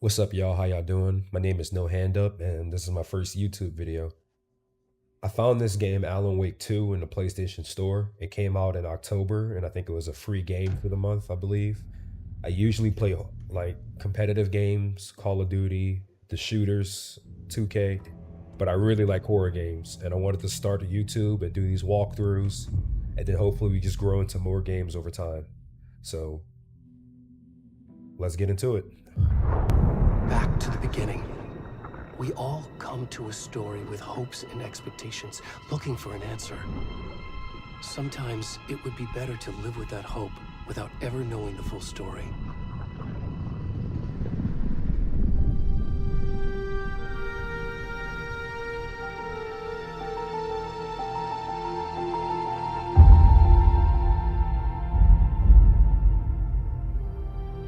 What's up, y'all? How y'all doing? My name is No Hand Up, and this is my first YouTube video. I found this game, Alan Wake 2, in the PlayStation Store. It came out in October, and I think it was a free game for the month, I believe. I usually play like competitive games, Call of Duty, the shooters, 2K, but I really like horror games, and I wanted to start a YouTube and do these walkthroughs, and then hopefully we just grow into more games over time. So let's get into it. Back to the beginning. We all come to a story with hopes and expectations, looking for an answer. Sometimes it would be better to live with that hope without ever knowing the full story.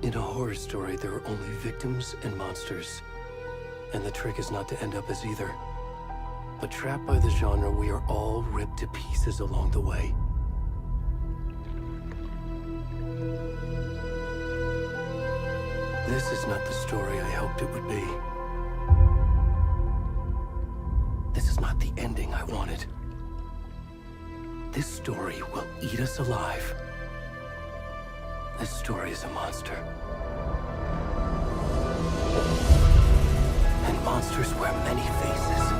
In a horror story, there are only victims and monsters. And the trick is not to end up as either. But trapped by the genre, we are all ripped to pieces along the way. This is not the story I hoped it would be. This is not the ending I wanted. This story will eat us alive. This story is a monster. And monsters wear many faces.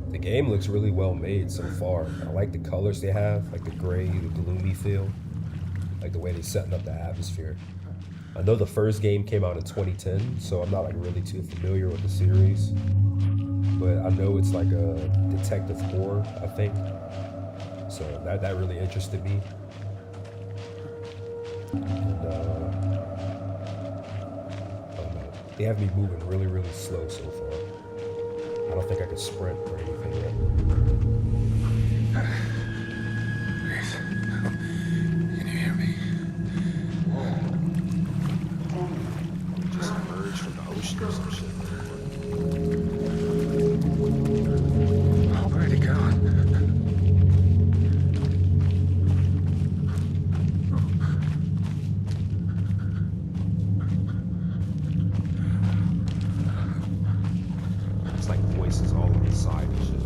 The game looks really well made so far. I like the colors they have, like the gray, the gloomy feel, like the way they're setting up the atmosphere. I know the first game came out in 2010, so I'm not like really too familiar with the series, but I know it's like a detective horror, I think. So that really interested me. And I don't know. They have me moving really, really slow so far. I don't think I can sprint or anything yet. Please, can you hear me? Just emerged from the ocean or some shit. Oh, where'd he go? It's like voices all on the side and shit.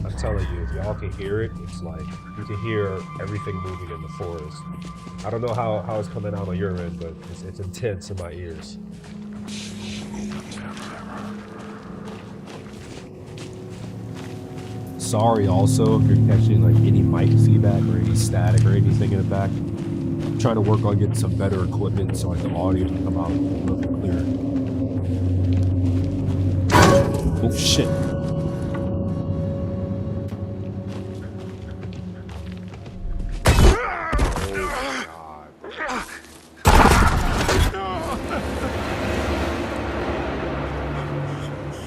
I'm telling you, if y'all can hear it, it's like you can hear everything moving in the forest. I don't know how it's coming out on your end, but it's intense in my ears. Sorry also if you're catching like any mic feedback or any static or anything in the back. I'm trying to work on getting some better equipment so like the audio can come out a little bit clearer. Oh shit.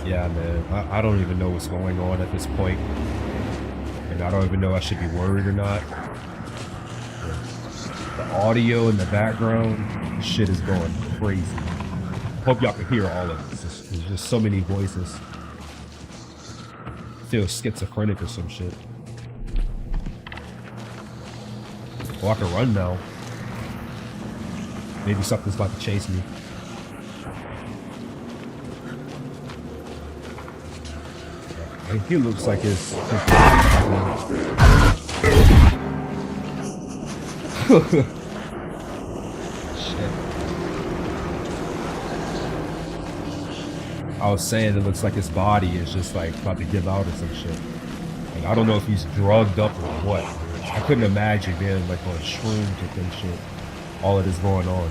Yeah, man. I don't even know what's going on at this point. And I don't even know if I should be worried or not. The audio in the background, shit is going crazy. Hope y'all can hear all of this. There's just so many voices. I feel schizophrenic or some shit. Oh, I can run now. Maybe something's about to chase me. He looks like his Shit. I was saying it looks like his body is just like about to give out or some shit. Like I don't know if he's drugged up or what. I couldn't imagine being like on shrooms and shit. All of this going on.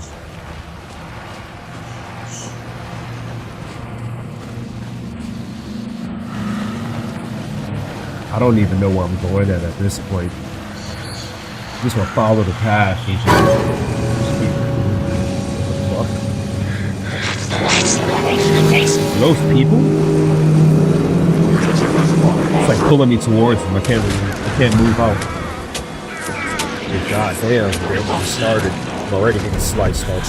I don't even know where I'm going at this point. Just gonna follow the path and just keep. What the fuck? Are those people? It's like pulling me towards them. I can't move out. God damn, they almost started. I'm already getting sliced up.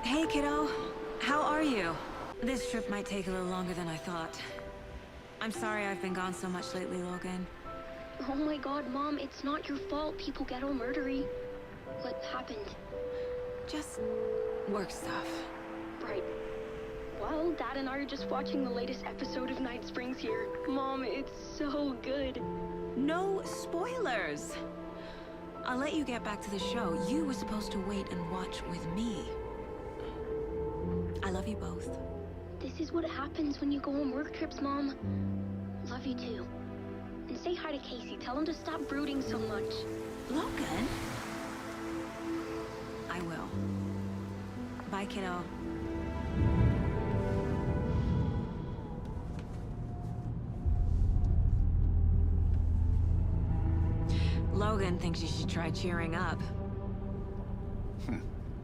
Hey, kiddo. How are you? This trip might take a little longer than I thought. I'm sorry I've been gone so much lately, Logan. Oh my god, Mom, it's not your fault people get all murdery. What happened? Just work stuff. Right. Well, Dad and I are just watching the latest episode of Night Springs here. Mom, it's so good. No spoilers! I'll let you get back to the show. You were supposed to wait and watch with me. I love you both. This is what happens when you go on work trips, Mom. Love you too. And say hi to Casey. Tell him to stop brooding so much. Logan? I will. Bye, kiddo. Logan thinks you should try cheering up.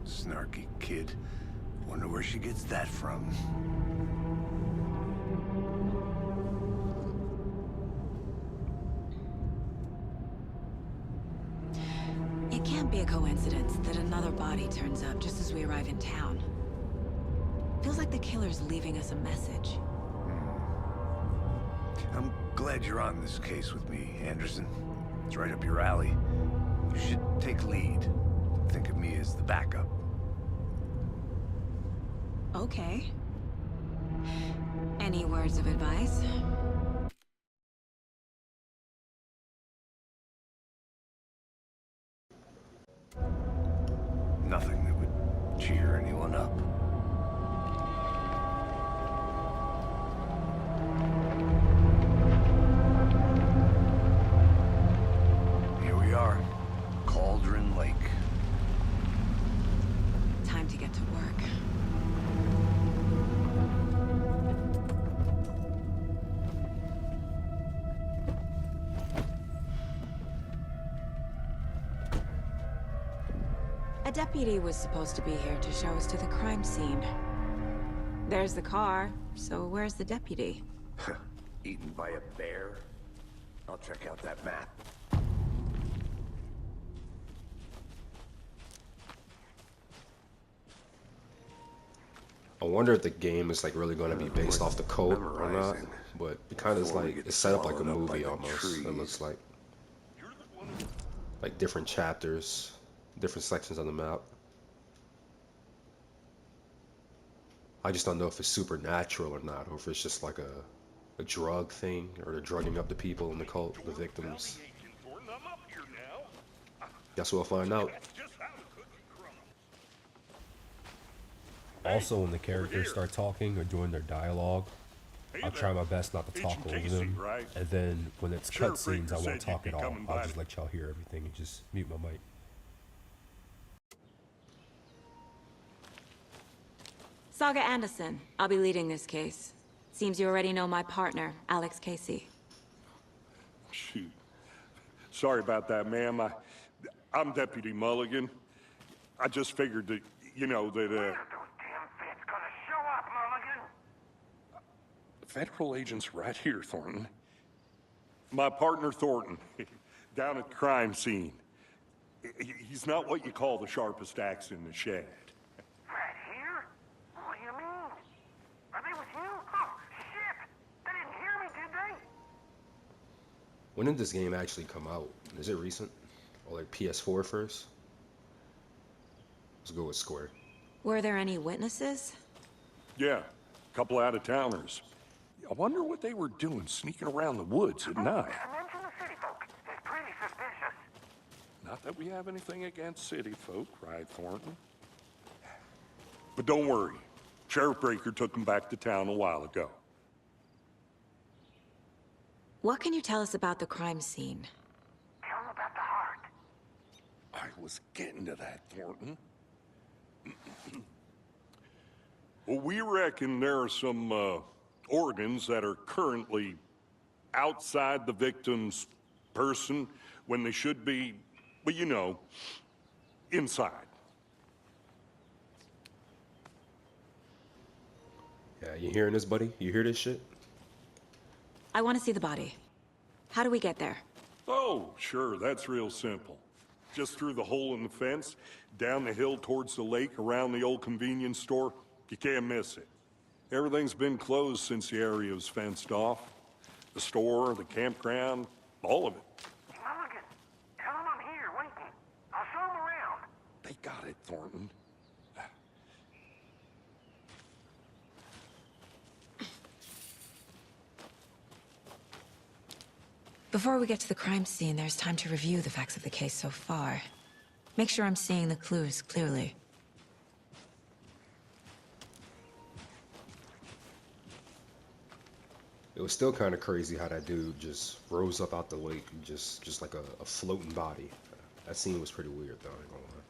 Snarky kid. Wonder where she gets that from. It can't be a coincidence that another body turns up just as we arrive in town. Feels like the killer's leaving us a message. I'm glad you're on this case with me, Anderson. It's right up your alley. You should take lead. Think of me as the backup. Okay. Any words of advice? Nothing that would cheer anyone up. Here we are. Cauldron Lake. Time to get to work. A deputy was supposed to be here to show us to the crime scene. There's the car, so where's the deputy? Eaten by a bear? I'll check out that map. I wonder if the game is like really going to be based off the code or not, but it kind of is like it's set up like a movie almost. It looks like different chapters, different sections on the map. I just don't know if it's supernatural or not, or if it's just like a drug thing, or they're drugging up the people in the cult, the victims. Guess we'll find out. Also, when the characters start talking or doing their dialogue, I'll try my best not to talk over them. And then when it's cutscenes, I won't talk at all. I'll just let y'all hear everything and just mute my mic. Saga Anderson. I'll be leading this case. Seems you already know my partner, Alex Casey. Shoot. Sorry about that, ma'am. I'm Deputy Mulligan. I just figured that, you know, that, Those damn feds gonna show up, Mulligan. federal agent's right here, Thornton. My partner, Thornton, down at the crime scene. He's not what you call the sharpest axe in the shed. Right here? What do you mean? Are they with you? Oh, shit! They didn't hear me, did they? When did this game actually come out? Is it recent? Or like PS4 first? Let's go with Square. Were there any witnesses? Yeah, a couple out-of-towners. I wonder what they were doing sneaking around the woods at night. Mention the city folk. It's pretty suspicious. Not that we have anything against city folk, right, Thornton? But don't worry. Sheriff Breaker took them back to town a while ago. What can you tell us about the crime scene? Tell them about the heart. I was getting to that, Thornton. Well, we reckon there are some organs that are currently outside the victim's person when they should be, well, you know, inside. Yeah, you hearing this, buddy? You hear this shit? I want to see the body. How do we get there? Oh, sure, that's real simple. Just through the hole in the fence, down the hill towards the lake, around the old convenience store. You can't miss it. Everything's been closed since the area was fenced off. The store, the campground, all of it. Mulligan, tell them I'm here, waiting. I'll show them around. They got it, Thornton. Before we get to the crime scene, there's time to review the facts of the case so far. Make sure I'm seeing the clues clearly. It was still kind of crazy how that dude just rose up out the lake, just like a floating body. That scene was pretty weird, though. I ain't gonna lie.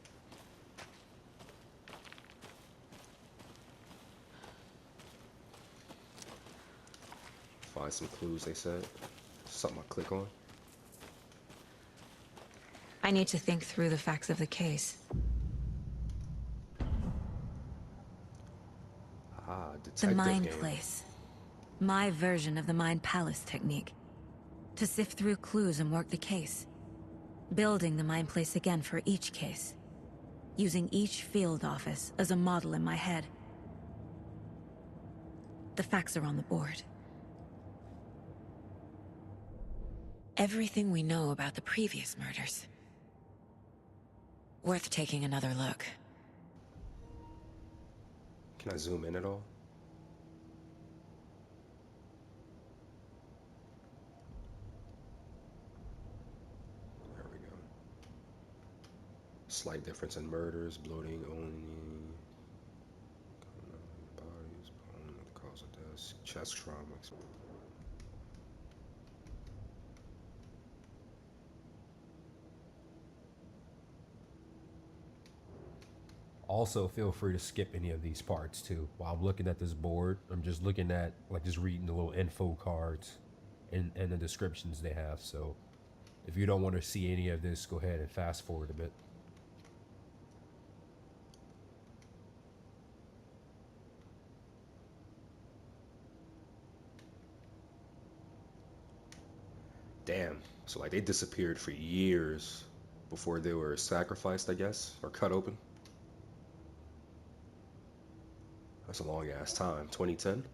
Find some clues, they said. Something I click on. I need to think through the facts of the case. Ah, The detective Mind game. Place. My version of the Mind Palace technique. To sift through clues and work the case. Building the Mind Place again for each case. Using each field office as a model in my head. The facts are on the board. Everything we know about the previous murders. Worth taking another look. Can I zoom in at all? There we go. Slight difference in murders, bloating only. Bodies, bone, the cause of death, chest trauma. Also, feel free to skip any of these parts too. While I'm looking at this board, I'm just looking at, like, just reading the little info cards and the descriptions they have. So if you don't want to see any of this, go ahead and fast forward a bit. Damn. So like they disappeared for years before they were sacrificed, I guess, or cut open. That's a long ass time. 2010?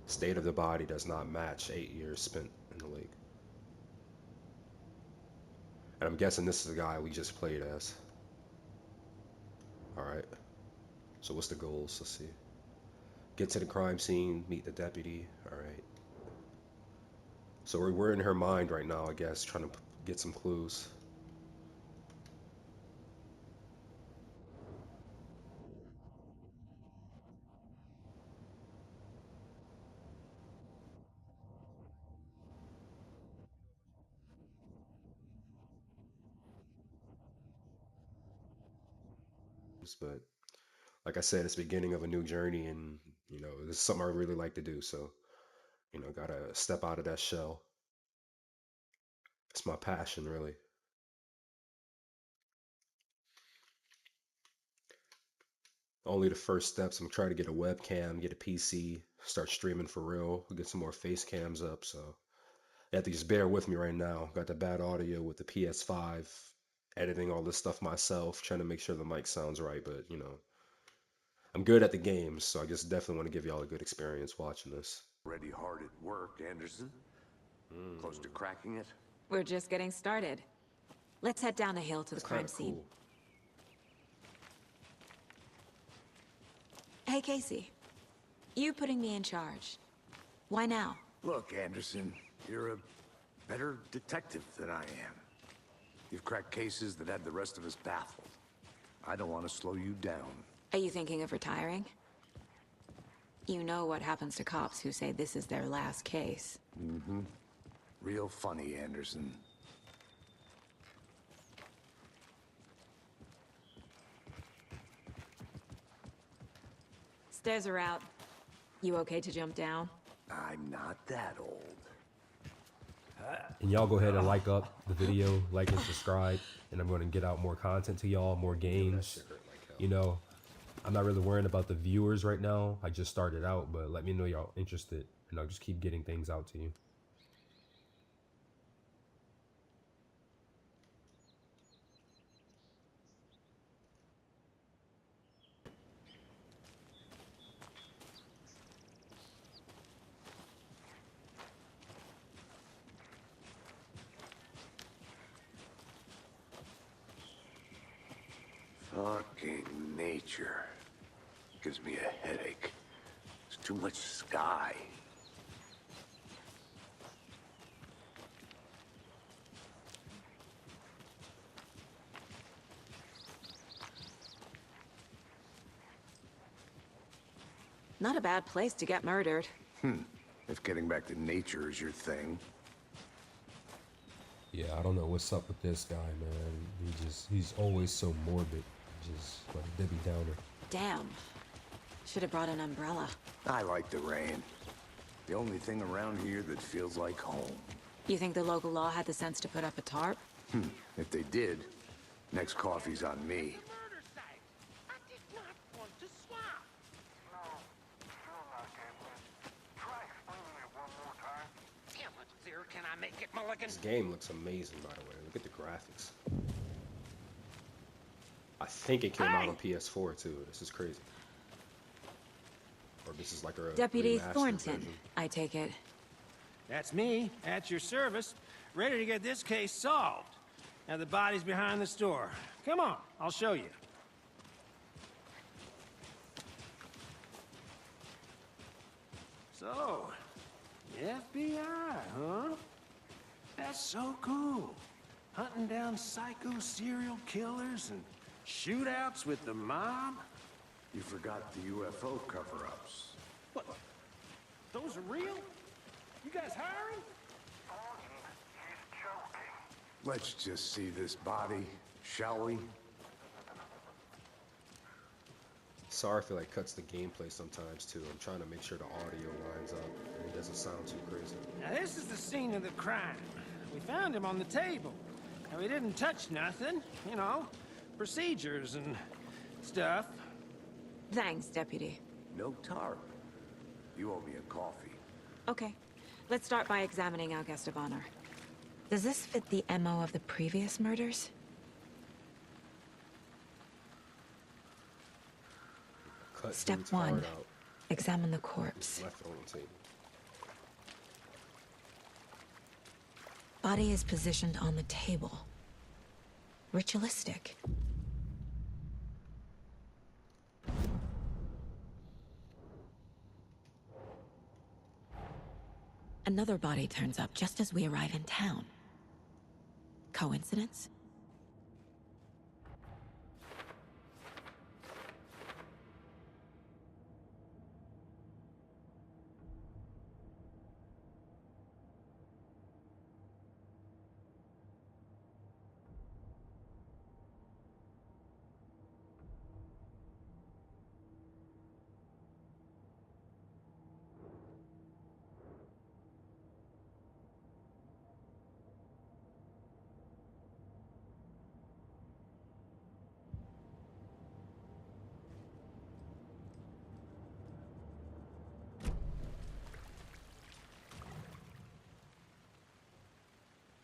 State of the body does not match 8 years spent in the lake. And I'm guessing this is the guy we just played as. Alright. So what's the goals? Let's see. Get to the crime scene, meet the deputy. Alright. So we're in her mind right now, I guess, trying to get some clues. But like I said, it's the beginning of a new journey, and this is something I really like to do. So, gotta step out of that shell. It's my passion, really. Only the first steps. I'm trying to get a webcam, get a PC, start streaming for real, get some more face cams up. So you have to just bear with me right now. Got the bad audio with the PS5, editing all this stuff myself, trying to make sure the mic sounds right. But I'm good at the games, so I just definitely want to give y'all a good experience watching this. Already hard at work, Anderson. Close to cracking it? We're just getting started. Let's head down the hill to the That's crime kind of scene. cool. Hey, Casey. You putting me in charge. Why now? Look, Anderson, you're a better detective than I am. You've cracked cases that had the rest of us baffled. I don't want to slow you down. Are you thinking of retiring? You know what happens to cops who say this is their last case. Mm-hmm. Real funny, Anderson. Stairs are out. You okay to jump down? I'm not that old. And y'all go ahead and like up the video, like and subscribe, and I'm going to get out more content to y'all, more games. I'm not really worrying about the viewers right now. I just started out, but let me know y'all interested, and I'll just keep getting things out to you. Fucking nature. Gives me a headache. There's too much sky. Not a bad place to get murdered. If getting back to nature is your thing. Yeah, I don't know what's up with this guy, man. He's always so morbid. Just like a Debbie Downer. Damn. Should have brought an umbrella. I like the rain. The only thing around here that feels like home. You think the local law had the sense to put up a tarp? If they did, next coffee's on me. Murder site. I did not want to swap. No, sure not, Caitlin. Try explaining it one more time. Damn it, sir. Can I make it, Mulligan? This game looks amazing, by the way. Look at the graphics. I think it came out on PS4 too. This is crazy. Or this is like a Deputy remastered Thornton, version. I take it. That's me, at your service, ready to get this case solved. Now the body's behind the store. Come on, I'll show you. So, FBI, huh? That's so cool. Hunting down psycho serial killers and shootouts with the mob. You forgot the UFO cover-ups. What? Those are real? You guys hiring? He's joking. Let's just see this body, shall we? Sorry if it like cuts the gameplay sometimes too. I'm trying to make sure the audio lines up and it doesn't sound too crazy. Now this is the scene of the crime. We found him on the table. And we didn't touch nothing, you know, procedures and stuff. Thanks, Deputy. No tarp. You owe me a coffee. Okay. Let's start by examining our guest of honor. Does this fit the MO of the previous murders? Cut Step dude's 1. heart out. Examine the corpse. Left it on the table. Body is positioned on the table. Ritualistic. Another body turns up just as we arrive in town. Coincidence?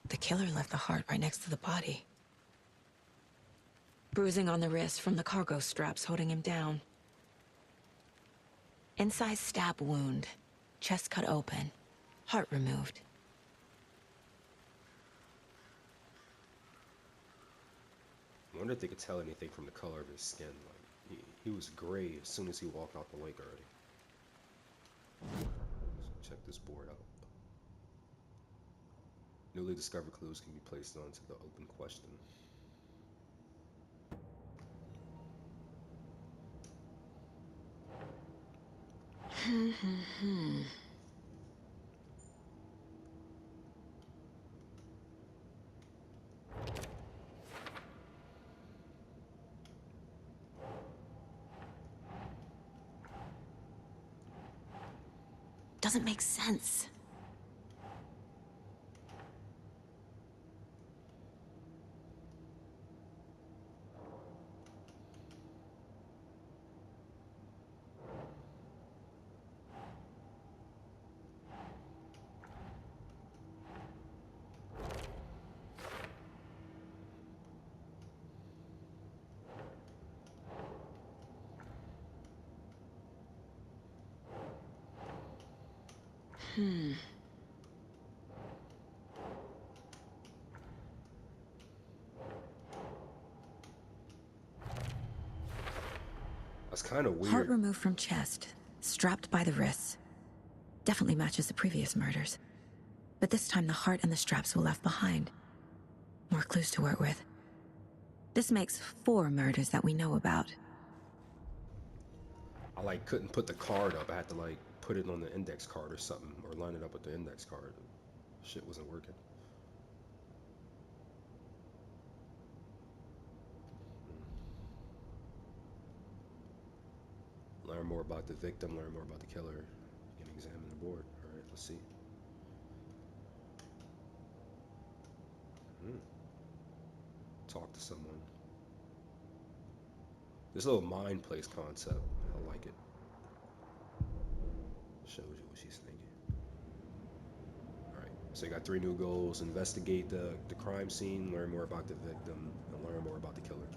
The killer left the heart right next to the body. Bruising on the wrist from the cargo straps holding him down. Inside stab wound. Chest cut open. Heart removed. I wonder if they could tell anything from the color of his skin. Like he was gray as soon as he walked out the lake already. Let's check this board out. Newly discovered clues can be placed onto the open question. Doesn't make sense. That's kind of weird. Heart removed from chest, strapped by the wrists. Definitely matches the previous murders. But this time the heart and the straps were left behind. More clues to work with. This makes 4 murders that we know about. I like couldn't put the card up. I had to like put it on the index card or something, or line it up with the index card. Shit wasn't working. Learn more about the victim, learn more about the killer. You can examine the board. Alright, let's see. Talk to someone. This little mind place concept, I like it. Shows you what she's thinking. Alright, so you got 3 new goals. Investigate the crime scene, learn more about the victim, and learn more about the killer.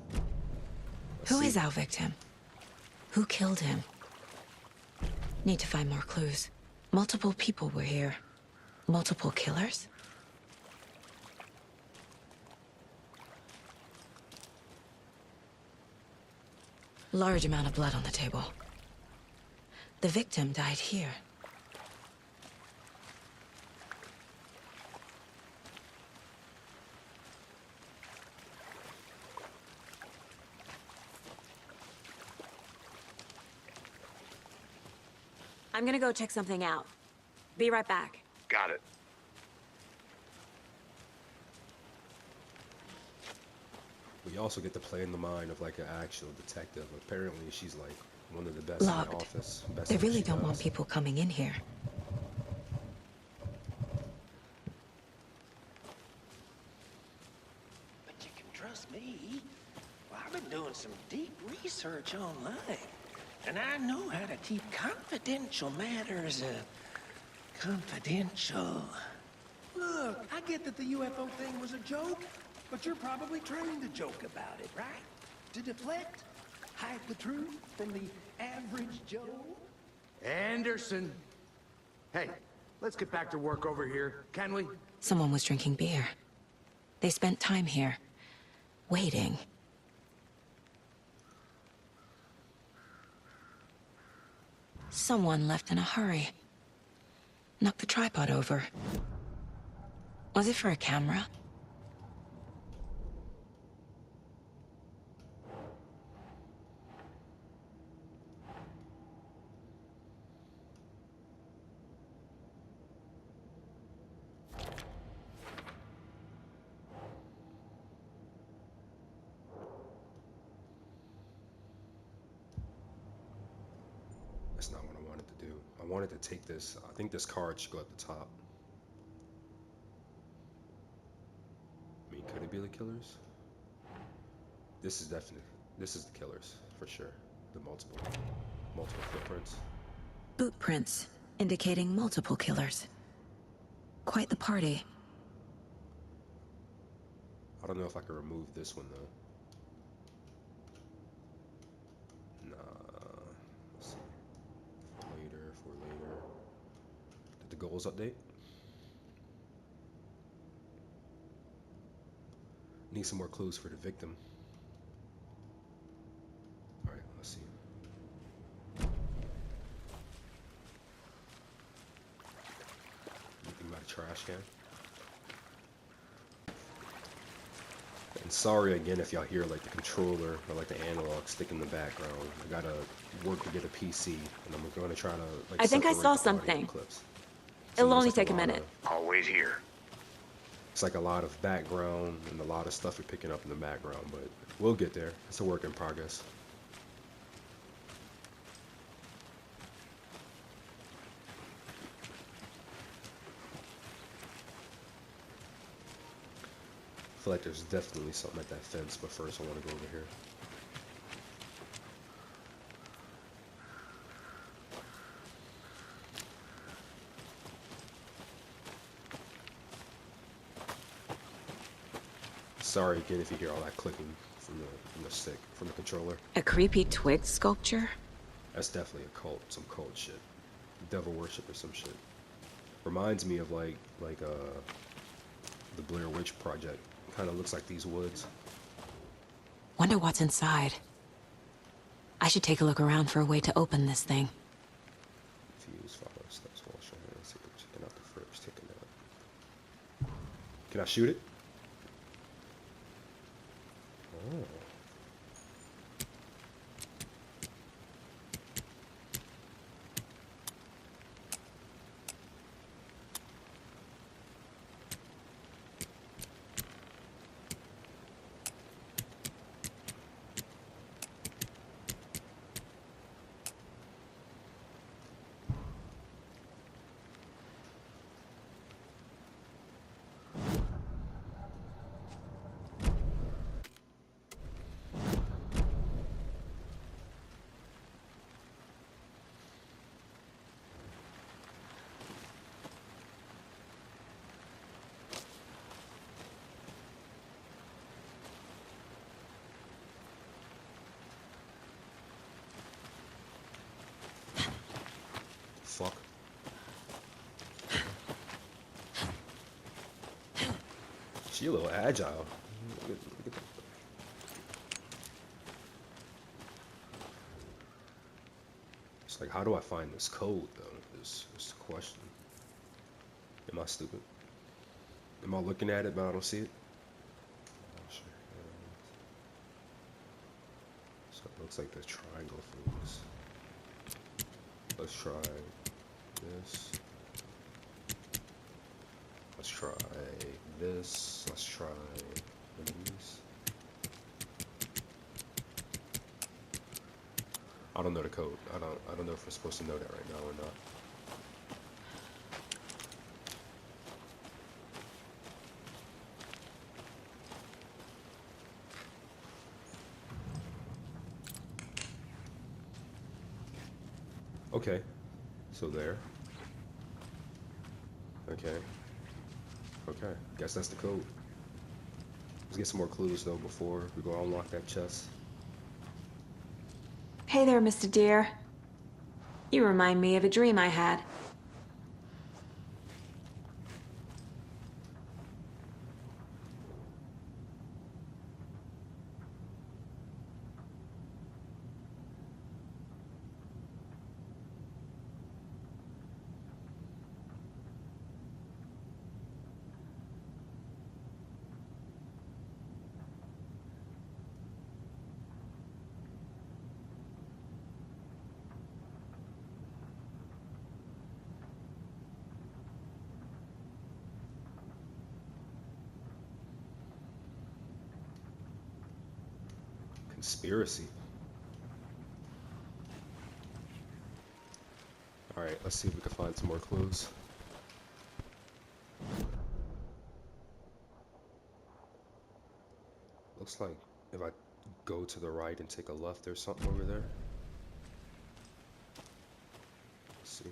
Who is our victim? Who killed him? Need to find more clues. Multiple people were here. Multiple killers? Large amount of blood on the table. The victim died here. I'm gonna go check something out. Be right back. Got it. We also get to play in the mind of like an actual detective. Apparently she's like one of the best in the Locked. office. Best They at what really she don't want does. people coming in here. But you can trust me. Well, I've been doing some deep research online. And I know how to keep confidential matters, confidential. Look, I get that the UFO thing was a joke, but you're probably trained to joke about it, right? To deflect, hide the truth from the average Joe. Anderson! Hey, let's get back to work over here, can we? Someone was drinking beer. They spent time here, waiting. Someone left in a hurry. knocked the tripod over. Was it for a camera? That's not what I wanted to do. I wanted to take this. I think this card should go at the top. I mean, could it be the killers? This is definitely. This is the killers for sure. The multiple footprints. Boot prints, indicating multiple killers. Quite the party. I don't know if I can remove this one though. Nah. Let's see. For later. Did the goals update? Need some more clues for the victim. Alright, let's see. Anything about a trash can? And sorry again if y'all hear like the controller or like the analog stick in the background. I gotta work to get a PC, and I'm gonna try to like. I think I separate saw the audio something. clips. It'll there's, only like, take a lot minute. I'll wait here. It's like a lot of background and a lot of stuff you're picking up in the background, but we'll get there. It's a work in progress. I feel like there's definitely something at that fence, but first I want to go over here. Sorry again if you hear all that clicking from the controller. A creepy twig sculpture? That's definitely a cult, some cult shit. Devil worship or some shit. Reminds me of like the Blair Witch Project. Kind of looks like these woods. Wonder what's inside. I should take a look around for a way to open this thing. Fuse, follow steps, wash your hands, see what chicken out the fridge, take it out. Can I shoot it? Oh. Fuck. She a little agile. Look at that. It's like, how do I find this code though? Is the question. Am I stupid? Am I looking at it but I don't see it? Oh, shit. So it looks like the triangle things. Let's try this. Let's try this. Let's try these. I don't know the code. I don't know if we're supposed to know that right now or not. Okay. So there. Okay. Okay. Guess that's the code. Let's get some more clues though before we go unlock that chest. Hey there, Mr. Deer. You remind me of a dream I had. Conspiracy. Alright, let's see if we can find some more clues. Looks like if I go to the right and take a left, there's something over there. Let's see.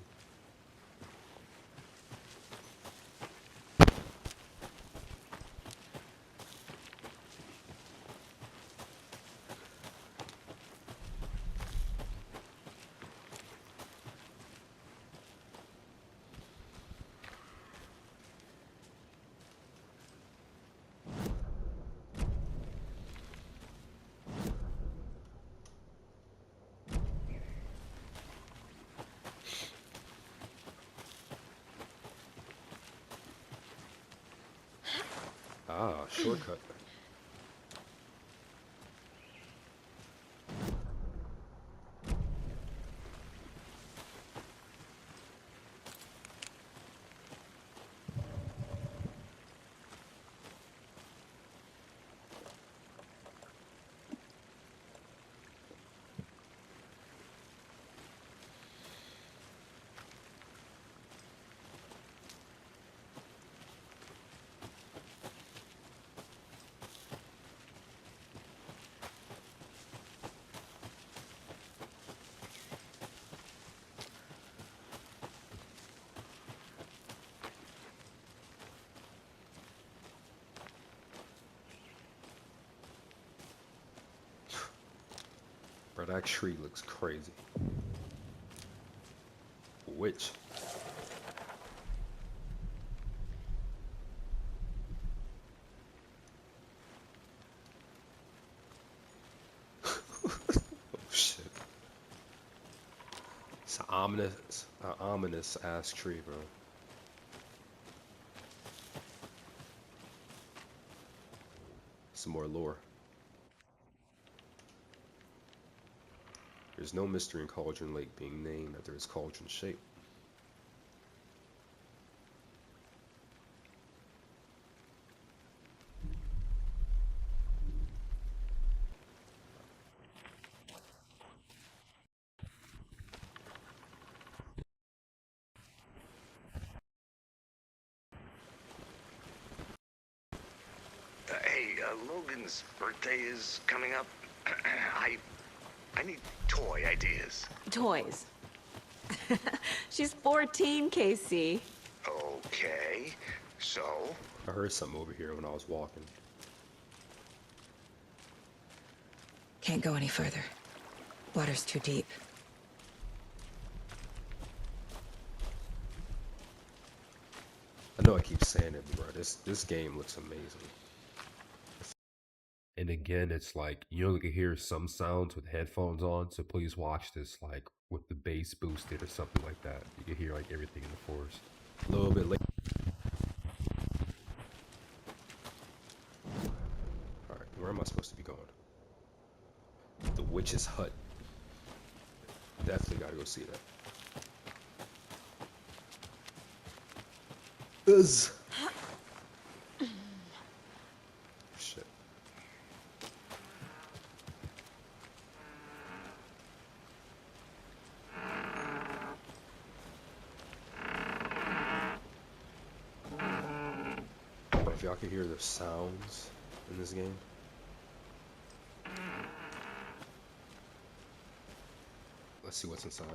Ah, shortcut. Bro, that tree looks crazy. Which? Oh shit. It's an ominous ass tree, bro. Some more lore. There's no mystery in Cauldron Lake being named after its cauldron shape. Hey, Logan's birthday is coming up. I need toy ideas. Toys. She's 14, Casey. Okay, so? I heard something over here when I was walking. Can't go any further. Water's too deep. I know I keep saying it, bro. This game looks amazing. And again, it's like you only can hear some sounds with headphones on, so please watch this like with the bass boosted or something like that. You can hear like everything in the forest. A little bit late. Alright, where am I supposed to be going? The witch's hut. Definitely gotta go see that. Shit. If y'all can hear the sounds in this game. Let's see what's inside.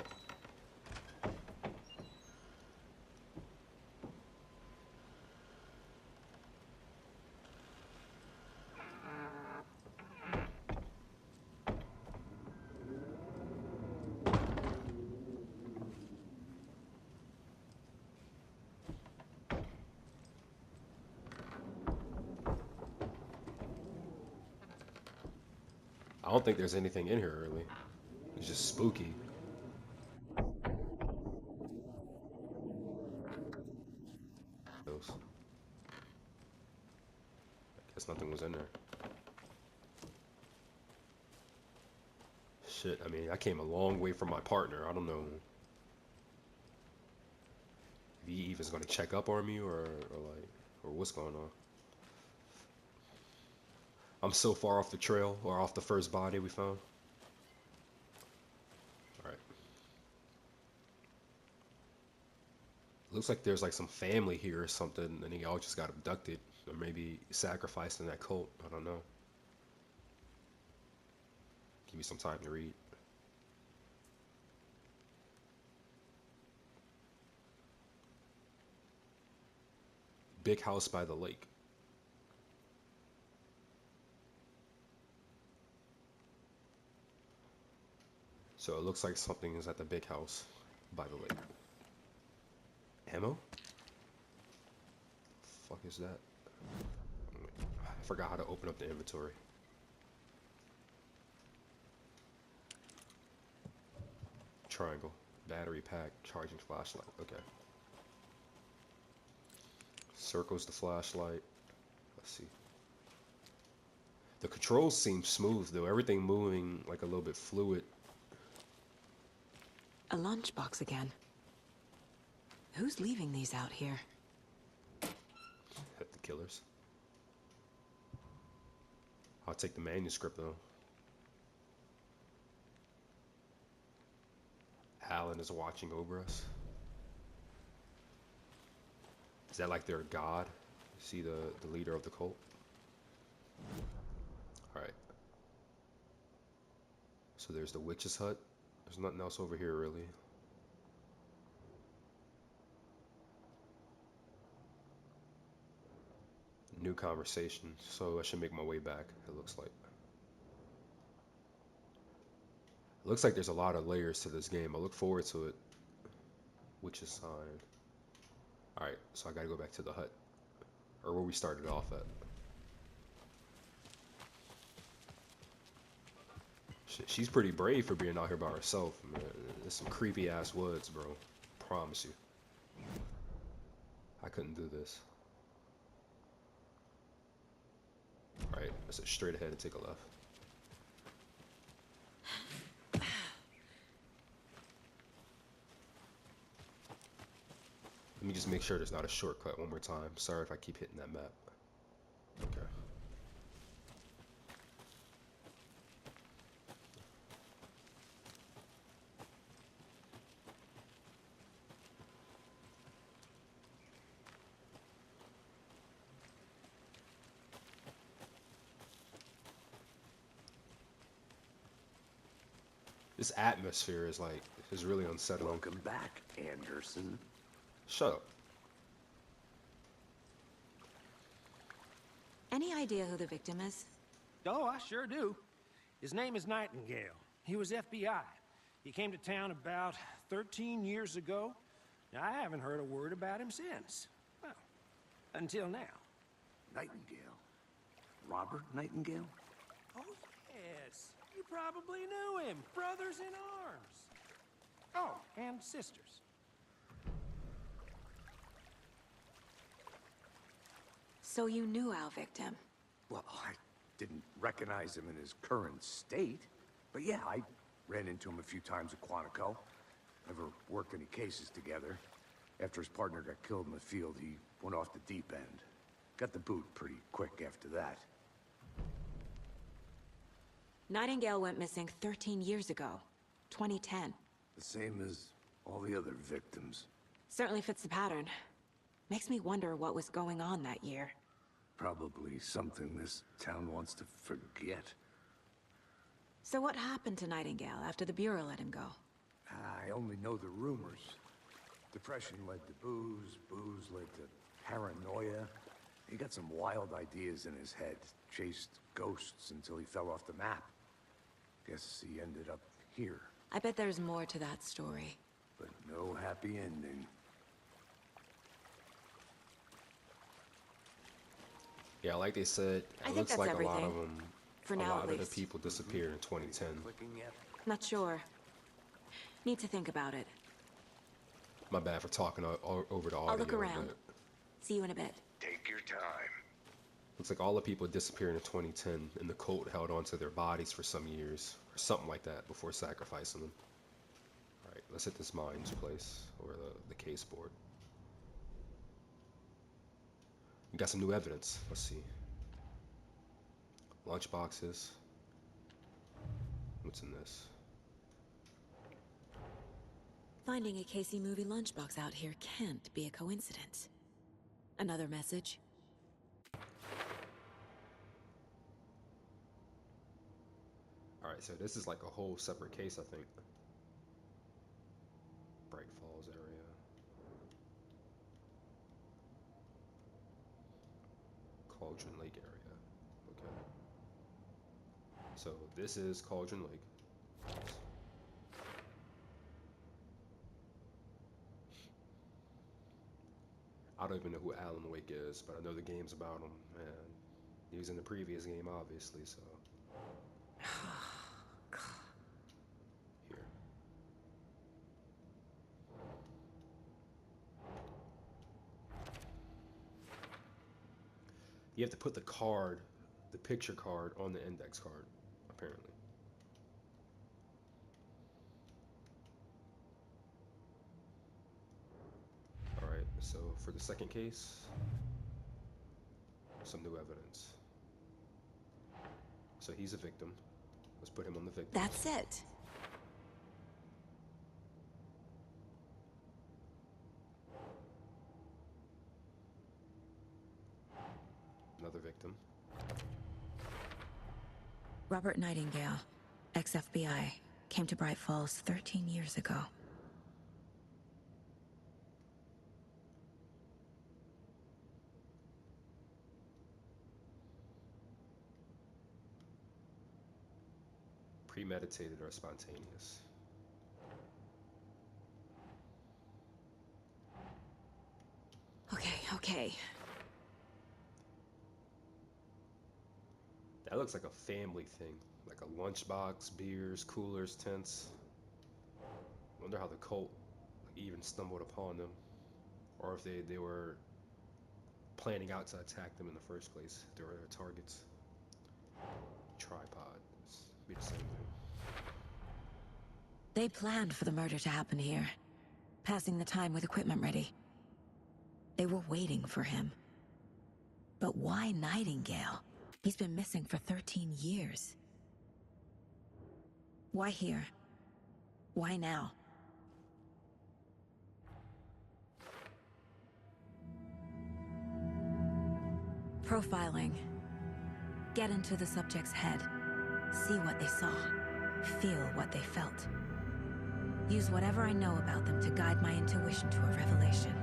I don't think there's anything in here really. It's just spooky. I guess nothing was in there. Shit, I mean, I came a long way from my partner. I don't know if he even's gonna check up on me or what's going on. I'm so far off the trail, or off the first body we found. Alright. Looks like there's like some family here or something, and they all just got abducted. Or maybe sacrificed in that cult. I don't know. Give me some time to read. Big house by the lake. So it looks like something is at the big house by the lake. Ammo? Fuck is that? I forgot how to open up the inventory. Triangle. Battery pack. Charging flashlight. Okay. Circle's the flashlight. Let's see. The controls seem smooth though. Everything moving like a little bit fluid. A lunchbox again. Who's leaving these out here? The killers. I'll take the manuscript though. Alan is watching over us. Is that like their god? See the leader of the cult? Alright. So there's the witch's hut. There's nothing else over here really. New conversation. So I should make my way back, it looks like. It looks like there's a lot of layers to this game. I look forward to it. Witch's sign. Alright, so I gotta go back to the hut. Or where we started off at. Shit, she's pretty brave for being out here by herself, man. There's some creepy ass woods, bro. Promise you. I couldn't do this. Alright, let's head straight ahead and take a left. Let me just make sure there's not a shortcut one more time. Sorry if I keep hitting that map. Okay. This atmosphere is really unsettling. Welcome back, Anderson. Shut up. Any idea who the victim is? Oh, I sure do. His name is Nightingale. He was FBI. He came to town about 13 years ago. I haven't heard a word about him since. Well, until now. Nightingale? Robert Nightingale? Oh, yes. You probably knew him. Brothers in arms. Oh, and sisters. So you knew our victim? Well, I didn't recognize him in his current state. But yeah, I ran into him a few times at Quantico. Never worked any cases together. After his partner got killed in the field, he went off the deep end. Got the boot pretty quick after that. Nightingale went missing 13 years ago. 2010. The same as all the other victims. Certainly fits the pattern. Makes me wonder what was going on that year. Probably something this town wants to forget. So what happened to Nightingale after the Bureau let him go? I only know the rumors. Depression led to booze, booze led to paranoia. He got some wild ideas in his head, chased ghosts until he fell off the map. Guess he ended up here. I bet there's more to that story. But no happy ending. Yeah, like they said, I it think looks that's like a everything. lot of them. For a now, lot at of the least. people disappeared in 2010. Clicking yet? Not sure. Need to think about it. My bad for talking over the audio. I'll look around. but See you in a bit. Take your time. Looks like all the people disappeared in 2010, and the cult held on to their bodies for some years, or something like that, before sacrificing them. Alright, let's hit this mines place, or the case board. We got some new evidence. Let's see. Lunch boxes. What's in this? Finding a Casey movie lunchbox out here can't be a coincidence. Another message? Alright, so this is like a whole separate case, I think. Bright Falls area. Cauldron Lake area. Okay. So this is Cauldron Lake. I don't even know who Alan Wake is, but I know the game's about him, and he was in the previous game, obviously, so. Here. You have to put the card, the picture card, on the index card, apparently. Alright, so for the second case, some new evidence. So he's a victim. Let's put him on the victim. That's it. Another victim. Robert Nightingale, ex-FBI, came to Bright Falls 13 years ago. Premeditated or spontaneous. Okay. That looks like a family thing. Like a lunchbox, beers, coolers, tents. Wonder how the cult even stumbled upon them. Or if they were planning out to attack them in the first place. They were their targets. Tripod. It's be the same thing. They planned for the murder to happen here, passing the time with equipment ready. They were waiting for him. But why Nightingale? He's been missing for 13 years. Why here? Why now? Profiling. Get into the subject's head. See what they saw. Feel what they felt. Use whatever I know about them to guide my intuition to a revelation.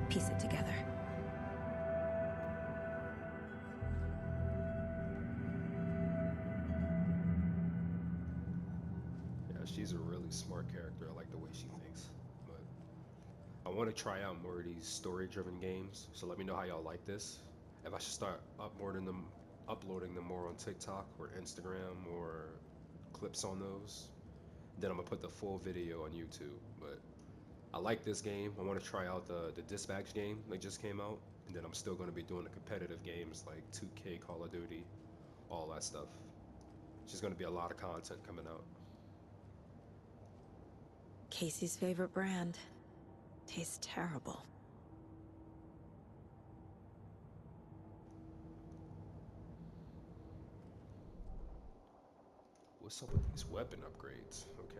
Piece it together. Yeah, she's a really smart character. I like the way she thinks. But I want to try out more of these story-driven games. So let me know how y'all like this. If I should start uploading them more on TikTok or Instagram or clips on those, then I'm gonna put the full video on YouTube. But I like this game. I want to try out the dispatch game that just came out, and then I'm still gonna be doing the competitive games like 2K, Call of Duty, all that stuff. It's just gonna be a lot of content coming out. Casey's favorite brand. Tastes terrible. What's up with these weapon upgrades? Okay.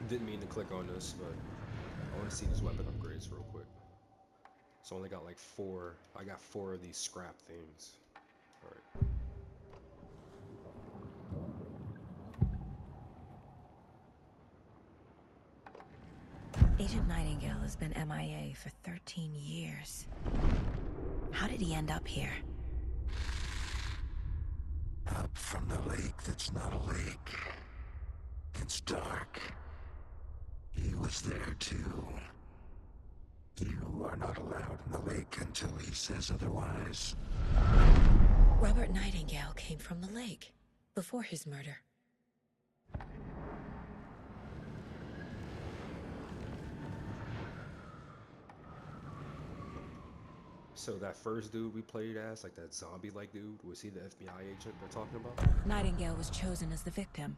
Didn't mean to click on this, but I want to see these weapon upgrades real quick. So I only got like 4. I got 4 of these scrap things. Alright. Agent Nightingale has been MIA for 13 years. How did he end up here? Up from the lake that's not a lake. It's dark. He was there too. You are not allowed in the lake until he says otherwise. Robert Nightingale came from the lake before his murder. So that first dude we played as, like that zombie-like dude, was he the FBI agent they're talking about? Nightingale was chosen as the victim.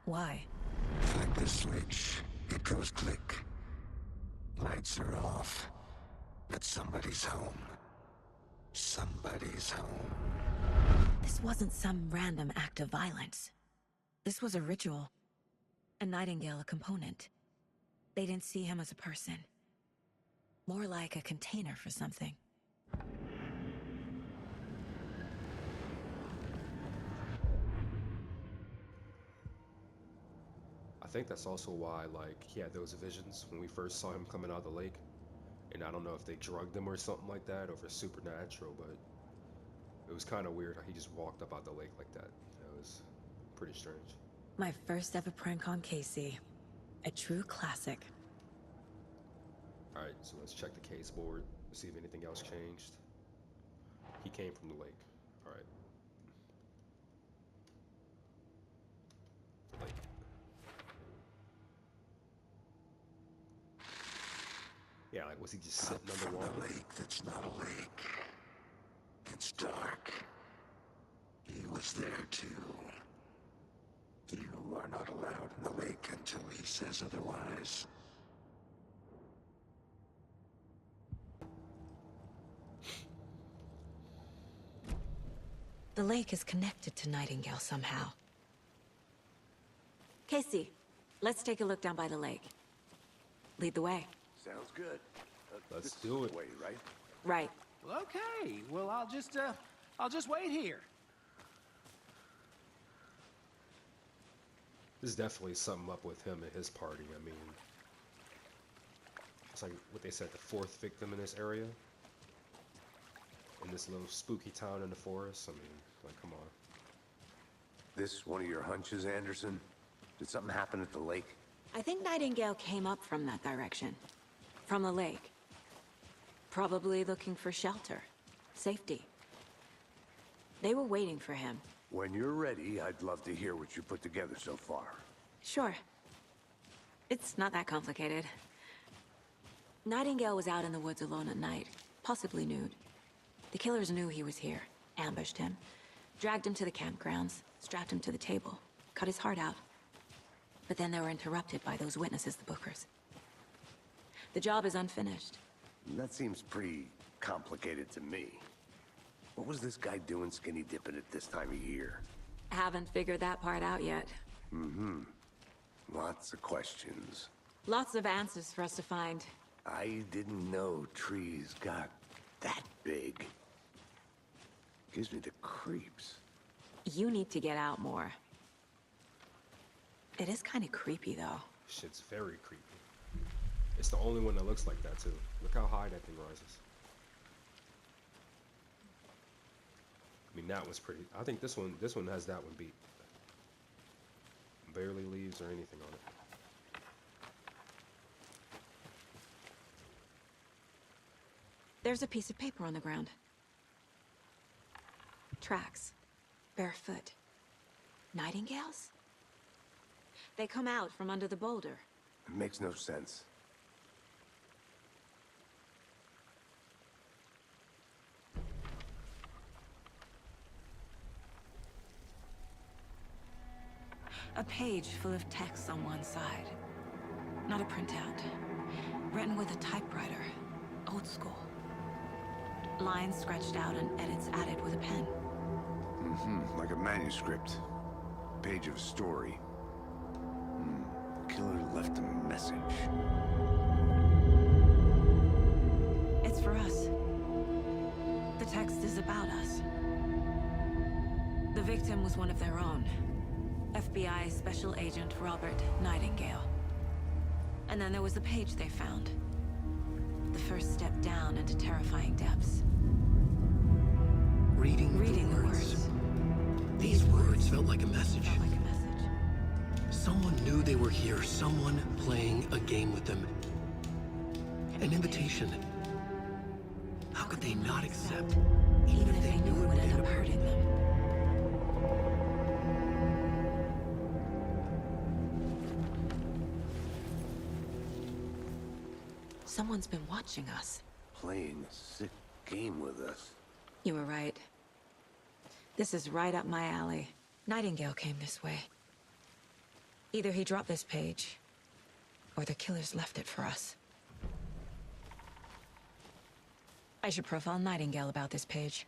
Why? Flick the switch. It goes click. Lights are off, but somebody's home. Somebody's home. This wasn't some random act of violence. This was a ritual. A Nightingale a component. They didn't see him as a person. More like a container for something. I think that's also why, like, he had those visions when we first saw him coming out of the lake. And I don't know if they drugged him or something like that, or if it's supernatural, but it was kind of weird how he just walked up out the lake like that. It was pretty strange. My first ever prank on Casey. A true classic. Alright, so let's check the case board, see if anything else changed. He came from the lake. Alright. Lake. Yeah, like, was he just sitting Up from underwater? the lake that's not a lake. It's dark. He was there too. You are not allowed in the lake until he says otherwise. The lake is connected to Nightingale somehow. Casey, let's take a look down by the lake. Lead the way. Sounds good. Let's This do is it. the way, right? Right. Well, okay. Well, I'll just wait here. There's definitely something up with him and his party. I mean, it's like what they said, the fourth victim in this area. In this little spooky town in the forest. I mean, like, come on. This one of your hunches, Anderson? Did something happen at the lake? I think Nightingale came up from that direction. From the lake. Probably looking for shelter. Safety. They were waiting for him. When you're ready, I'd love to hear what you put together so far. Sure. It's not that complicated. Nightingale was out in the woods alone at night, possibly nude. The killers knew he was here, ambushed him, dragged him to the campgrounds, strapped him to the table, cut his heart out. But then they were interrupted by those witnesses, the Bookers. The job is unfinished. That seems pretty complicated to me. What was this guy doing skinny dipping at this time of year? Haven't figured that part out yet. Mm-hmm. Lots of questions. Lots of answers for us to find. I didn't know trees got that big. Gives me the creeps. You need to get out more. It is kind of creepy, though. Shit's very creepy. It's the only one that looks like that, too. Look how high that thing rises. I mean, that one's pretty. I think this one has that one beat. Barely leaves or anything on it. There's a piece of paper on the ground. Tracks. Barefoot. Nightingales? They come out from under the boulder. It makes no sense. A page full of text on one side. Not a printout. Written with a typewriter. Old school. Lines scratched out and edits added with a pen. Mm-hmm. Like a manuscript. Page of a story. Killer left a message. It's for us. The text is about us. The victim was one of their own. FBI Special Agent Robert Nightingale. And then there was the page they found. The first step down into terrifying depths. Reading the words. These words felt like a message. Someone knew they were here, someone playing a game with them. An invitation. How could they not accept, Even if they knew it would end up hurting them. Someone's been watching us. Playing a sick game with us. You were right. This is right up my alley. Nightingale came this way. Either he dropped this page, or the killers left it for us. I should profile Nightingale about this page.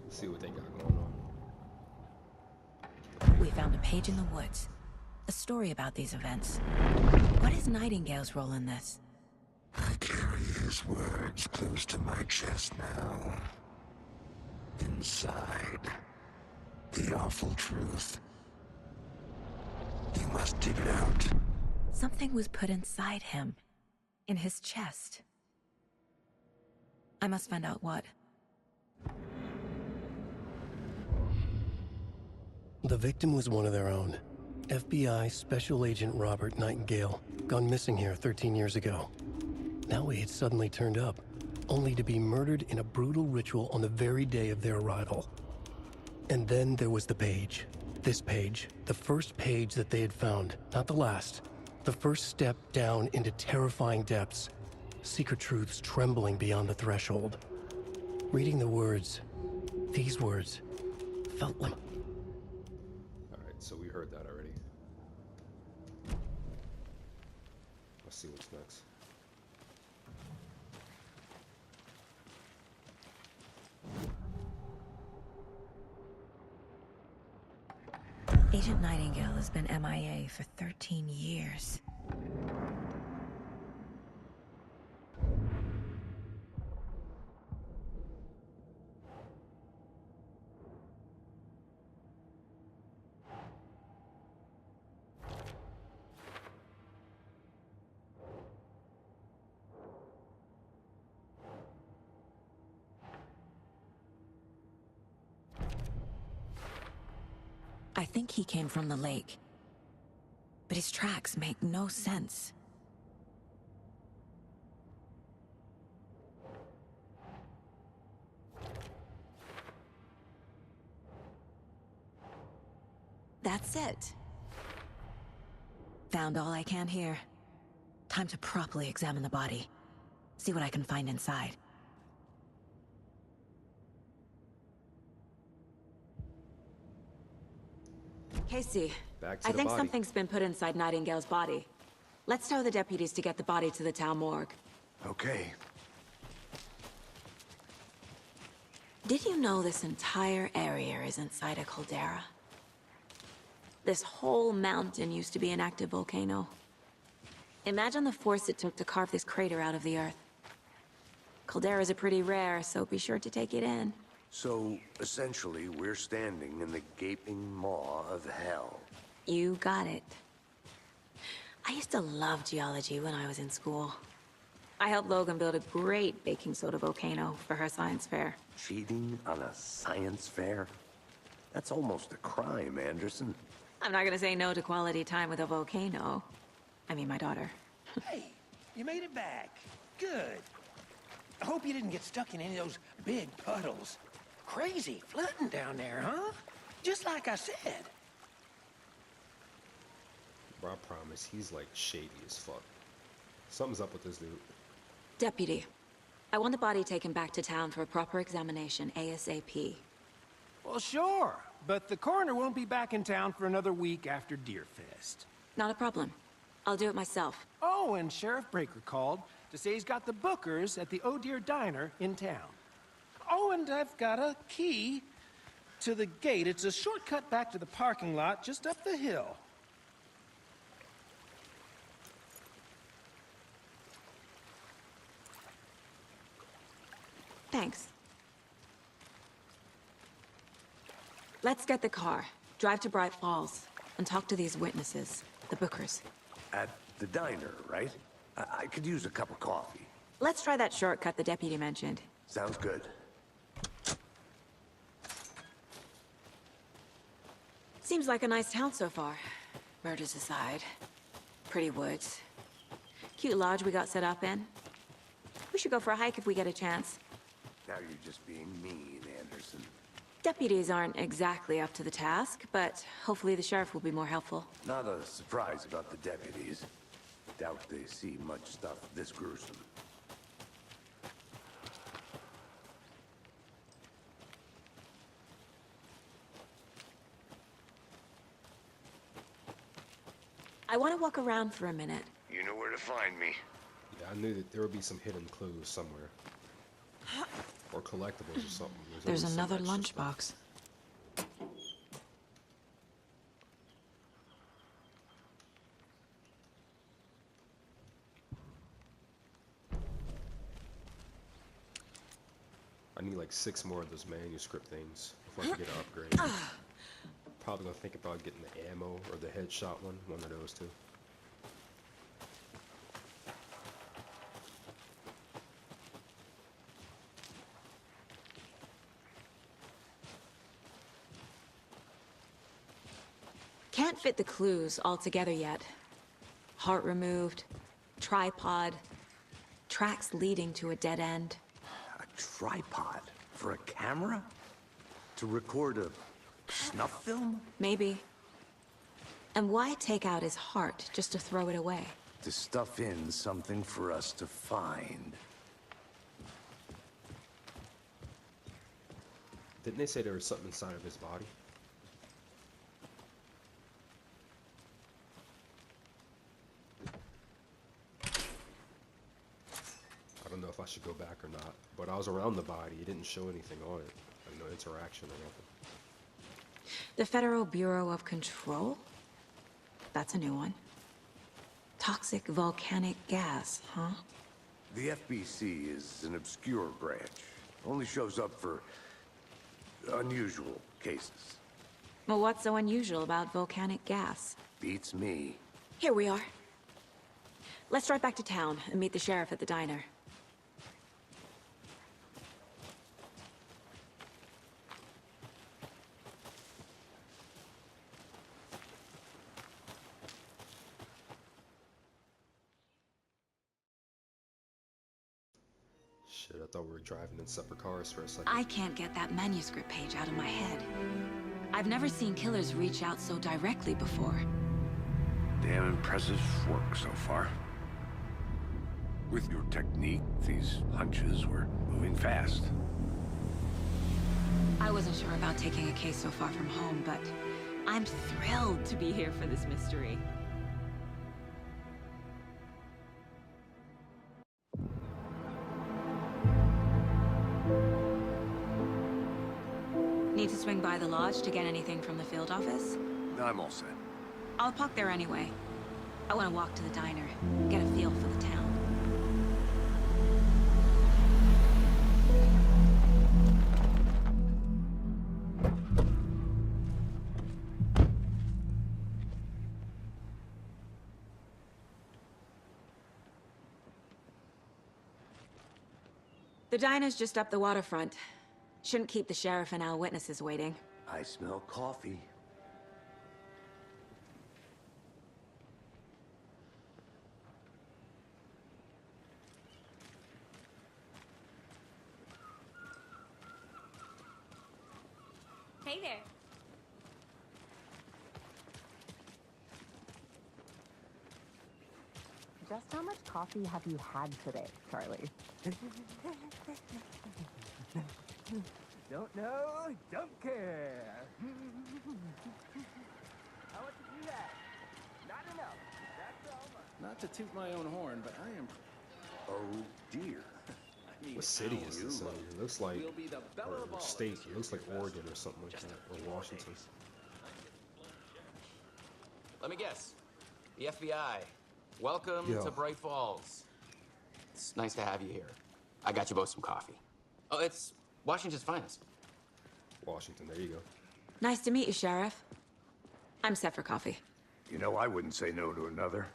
Let's see what they got going on. We found a page in the woods. A story about these events. What is Nightingale's role in this? I carry his words close to my chest now. Inside, the awful truth. You must dig it out. Something was put inside him. In his chest. I must find out what. The victim was one of their own. FBI Special Agent Robert Nightingale, gone missing here 13 years ago. Now he had suddenly turned up, only to be murdered in a brutal ritual on the very day of their arrival. And then there was the page. This page, the first page that they had found, not the last. The first step down into terrifying depths. Secret truths trembling beyond the threshold. Reading the words, these words, felt like... Alright, so we heard that already. Let's see what's next. Agent Nightingale has been MIA for 13 years. I think he came from the lake. But his tracks make no sense. That's it. Found all I can here. Time to properly examine the body. See what I can find inside. Casey, Back to I the think body. something's been put inside Nightingale's body. Let's tell the deputies to get the body to the town morgue. Okay. Did you know this entire area is inside a caldera? This whole mountain used to be an active volcano. Imagine the force it took to carve this crater out of the earth. Calderas are pretty rare, so be sure to take it in. So, essentially, we're standing in the gaping maw of hell. You got it. I used to love geology when I was in school. I helped Logan build a great baking soda volcano for her science fair. Cheating on a science fair? That's almost a crime, Anderson. I'm not gonna say no to quality time with a volcano. I mean, my daughter. Hey, you made it back. Good. I hope you didn't get stuck in any of those big puddles. Crazy flooding down there, huh? Just like I said. Bro, I promise, he's like shady as fuck. Something's up with this dude. Deputy, I want the body taken back to town for a proper examination ASAP. Well, sure. But the coroner won't be back in town for another week after Deerfest. Not a problem. I'll do it myself. Oh, and Sheriff Breaker called to say he's got the Bookers at the Oh Deer Diner in town. Oh, and I've got a key to the gate. It's a shortcut back to the parking lot just up the hill. Thanks. Let's get the car, drive to Bright Falls, and talk to these witnesses, the Bookers. At the diner, right? I could use a cup of coffee. Let's try that shortcut the deputy mentioned. Sounds good. Seems like a nice town so far. Murders aside. Pretty woods. Cute lodge we got set up in. We should go for a hike if we get a chance. Now you're just being mean, Anderson. Deputies aren't exactly up to the task, but hopefully the sheriff will be more helpful. Not a surprise about the deputies. Doubt they see much stuff this gruesome. I want to walk around for a minute. You know where to find me. Yeah, I knew that there would be some hidden clues somewhere. Or collectibles or something. There's always some another extra stuff. lunchbox. I need like 6 more of those manuscript things before I can get an upgrade. Probably gonna think about getting the ammo or the headshot one of those two. Can't fit the clues all together yet. Heart removed, tripod, tracks leading to a dead end. A tripod? For a camera? To record a snuff film? Maybe. And why take out his heart just to throw it away? To stuff in something for us to find. Didn't they say there was something inside of his body? I don't know if I should go back or not, but I was around the body. It didn't show anything on it. No interaction or nothing. The Federal Bureau of Control? That's a new one. Toxic volcanic gas, huh? The FBC is an obscure branch. Only shows up for unusual cases. Well, what's so unusual about volcanic gas? Beats me. Here we are. Let's drive back to town and meet the sheriff at the diner. Shit, I thought we were driving in separate cars for a second. I can't get that manuscript page out of my head. I've never seen killers reach out so directly before. Damn impressive work so far. With your technique, these hunches were moving fast. I wasn't sure about taking a case so far from home, but I'm thrilled to be here for this mystery. Need to swing by the lodge to get anything from the field office? I'm all set. I'll park there anyway. I want to walk to the diner, get a feel for the town. The diner's just up the waterfront. Shouldn't keep the sheriff and our witnesses waiting. I smell coffee. Hey there. Just how much coffee have you had today, Charlie? Don't know, don't care. How much did you have? Not enough. That's all much. Not to toot my own horn, but I am... Oh, dear. I mean, What city how is you this in? look. It looks like, We'll be the belle of or all state, this it looks like year, Oregon or something like Just that, a few or Washington. days. Let me guess. The FBI. Welcome Yo. to Bright Falls. It's nice to have you here. I got you both some coffee. Oh, it's Washington's finest. Washington, there you go. Nice to meet you, Sheriff. I'm set for coffee. You know, I wouldn't say no to another.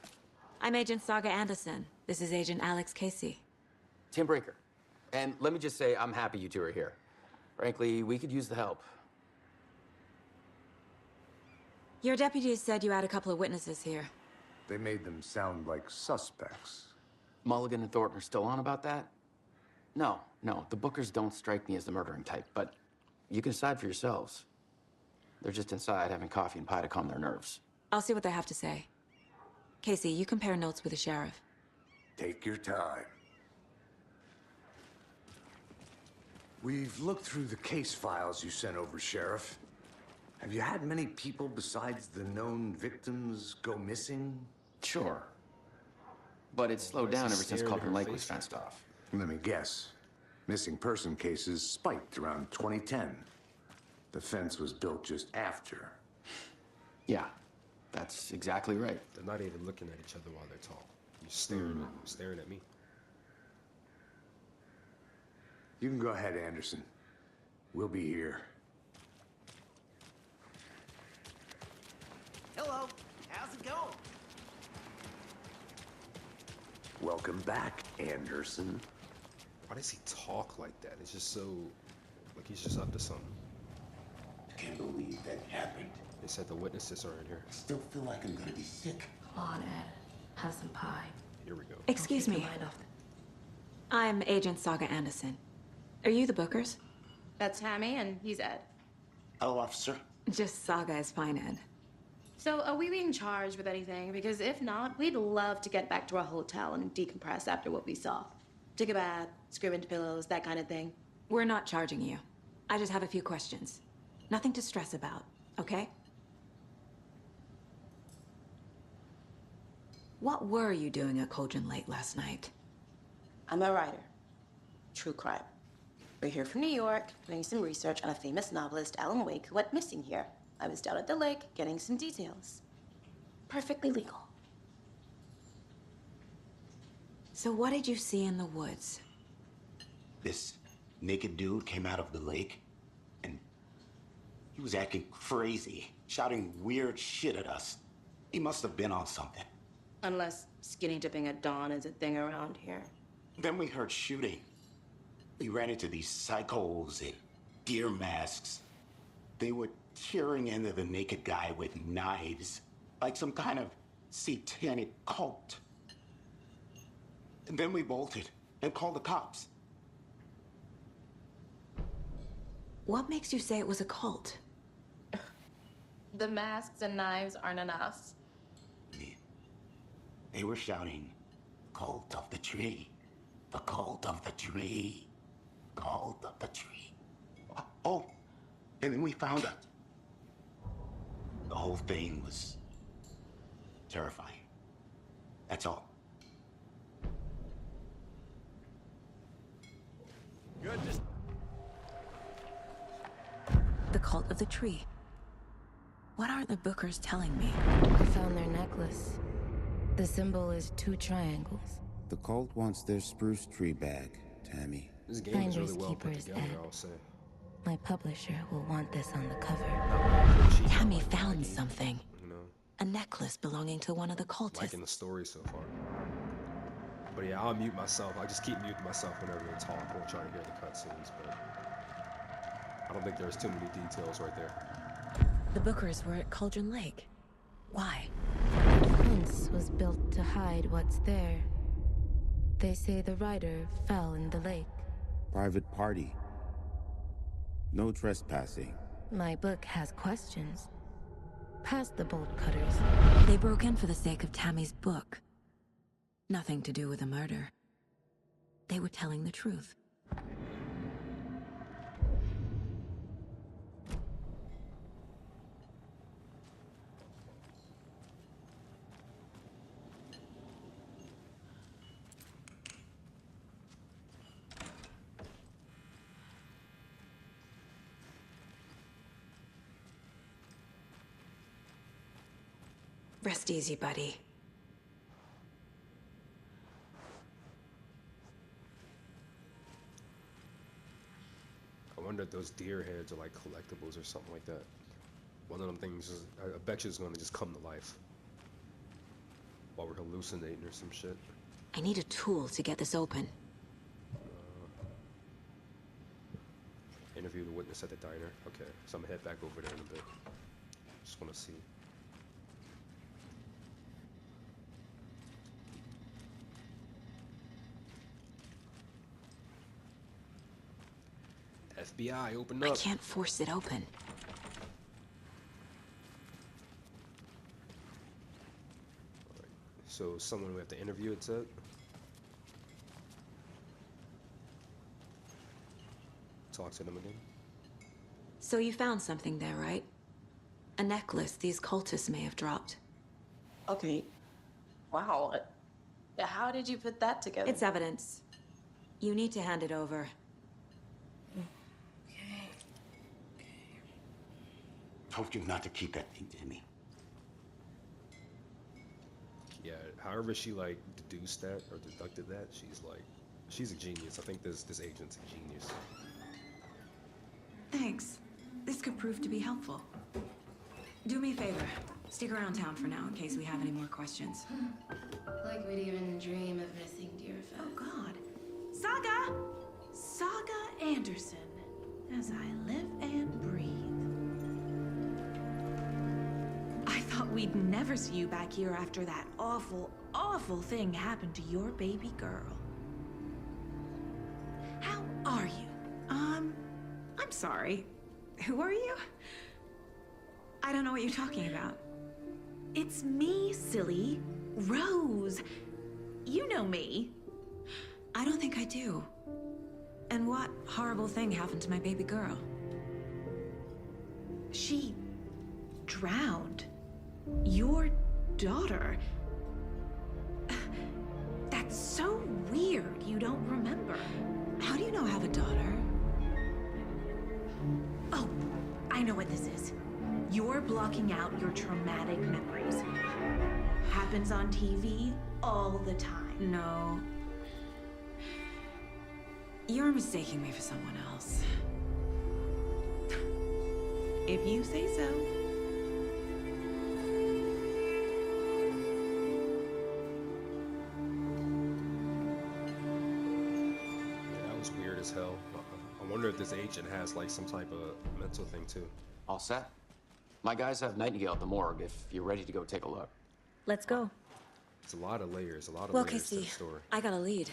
I'm Agent Saga Anderson. This is Agent Alex Casey. Tim Breaker. And let me just say, I'm happy you two are here. Frankly, we could use the help. Your deputies said you had a couple of witnesses here. They made them sound like suspects. Mulligan and Thornton are still on about that? No, the Bookers don't strike me as the murdering type, but you can decide for yourselves. They're just inside having coffee and pie to calm their nerves. I'll see what they have to say. Casey, you compare notes with the sheriff. Take your time. We've looked through the case files you sent over, Sheriff. Have you had many people besides the known victims go missing? Sure. But it slowed down ever since staring at Cauldron her Lake was face? fenced off. Let me guess. Missing person cases spiked around 2010. The fence was built just after. Yeah, that's exactly right. They're not even looking at each other while they're talking. You're staring at me. You can go ahead, Anderson. We'll be here. Hello. How's it going? Welcome back, Anderson. Why does he talk like that? It's just so, like he's just up to something. Can't believe that happened. They said the witnesses are in here. Still feel like I'm gonna be sick. Come on, Ed. Have some pie. Here we go. Excuse me. I'm Agent Saga Anderson. Are you the Bookers? That's Tammy, and he's Ed. Hello, officer. Just Saga is fine, Ed. So, are we being charged with anything? Because if not, we'd love to get back to our hotel and decompress after what we saw. Take a bath, scream into pillows, that kind of thing. We're not charging you. I just have a few questions. Nothing to stress about, okay? What were you doing at Cauldron Lake last night? I'm a writer. True crime. We're here from New York, doing some research on a famous novelist, Alan Wake, who went missing here. I was down at the lake, getting some details. Perfectly legal. So what did you see in the woods? This naked dude came out of the lake, and he was acting crazy, shouting weird shit at us. He must have been on something. Unless skinny dipping at dawn is a thing around here. Then we heard shooting. We ran into these psychos in deer masks. They were tearing into the naked guy with knives, like some kind of satanic cult. And then we bolted and called the cops. What makes you say it was a cult? The masks and knives aren't enough. They were shouting, "Cult of the tree, the cult of the tree, cult of the tree." Oh, and then we found out. The whole thing was terrifying. That's all. Goodness. The cult of the tree. What aren't the Bookers telling me? I found their necklace. The symbol is 2 triangles. The cult wants their spruce tree back, Tammy. This game is really Finders well put keepers, together, Ed. I'll say. My publisher will want this on the cover. Tammy found something. You know, A necklace belonging to one of the cultists. liking the story so far. But yeah, I'll mute myself. I just keep muting myself whenever they talk. I won't try to hear the cutscenes, but I don't think there's too many details right there. The Bookers were at Cauldron Lake. Why? The fence was built to hide what's there. They say the rider fell in the lake. Private party. No trespassing. My book has questions. Past the bolt cutters. They broke in for the sake of Tammy's book. Nothing to do with a murder. They were telling the truth. Rest easy, buddy. I wonder if those deer heads are like collectibles or something like that. One of them things is, I bet you is going to just come to life while we're hallucinating or some shit. I need a tool to get this open. Interview the witness at the diner. Okay, so I'm gonna head back over there in a bit. Just want to see. FBI, open up. I can't force it open. So someone we have to interview, it said? Talk to them again. So you found something there, right? A necklace these cultists may have dropped. Okay. Wow. How did you put that together? It's evidence. You need to hand it over. Told you not to keep that thing, Tammy. Yeah, however she like deduced that or deducted that, she's a genius. I think this agent's a genius. Thanks. This could prove to be helpful. Do me a favor. Stick around town for now in case we have any more questions. Like we'd even dream of missing Deerfest. Oh, God. Saga! Saga Anderson. As I live and breathe. I thought we'd never see you back here after that awful, awful thing happened to your baby girl. How are you? I'm sorry. Who are you? I don't know what you're talking about. It's me, silly. Rose. You know me. I don't think I do. And what horrible thing happened to my baby girl? She drowned. Your daughter. That's so weird you don't remember. How do you know I have a daughter? Oh, I know what this is. You're blocking out your traumatic memories. Happens on TV all the time. No. You're mistaking me for someone else. If you say so. Yeah, that was weird as hell. I wonder if this agent has like some type of mental thing too. All set? My guys have Nightingale at the morgue if you're ready to go take a look. Let's go. It's a lot of layers, Well, layers to the Casey, story. I got a lead.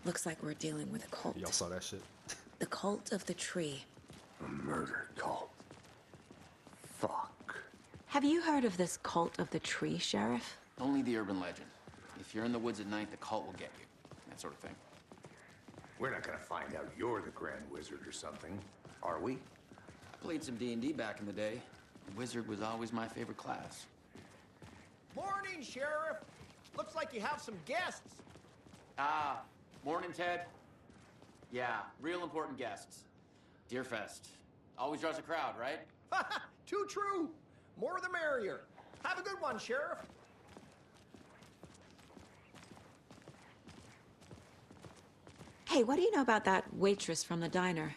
Looks like we're dealing with a cult. Y'all saw that shit? The cult of the tree. A murder cult. Fuck. Have you heard of this cult of the tree, Sheriff? Only the urban legend. If you're in the woods at night, the cult will get you. That sort of thing. We're not gonna find out you're the Grand Wizard or something, are we? I played some D&D back in the day. Wizard was always my favorite class. Morning, Sheriff. Looks like you have some guests. Ah, morning, Ted. Yeah, real important guests. Deerfest. Always draws a crowd, right? Too true. More the merrier. Have a good one, Sheriff. Hey, what do you know about that waitress from the diner?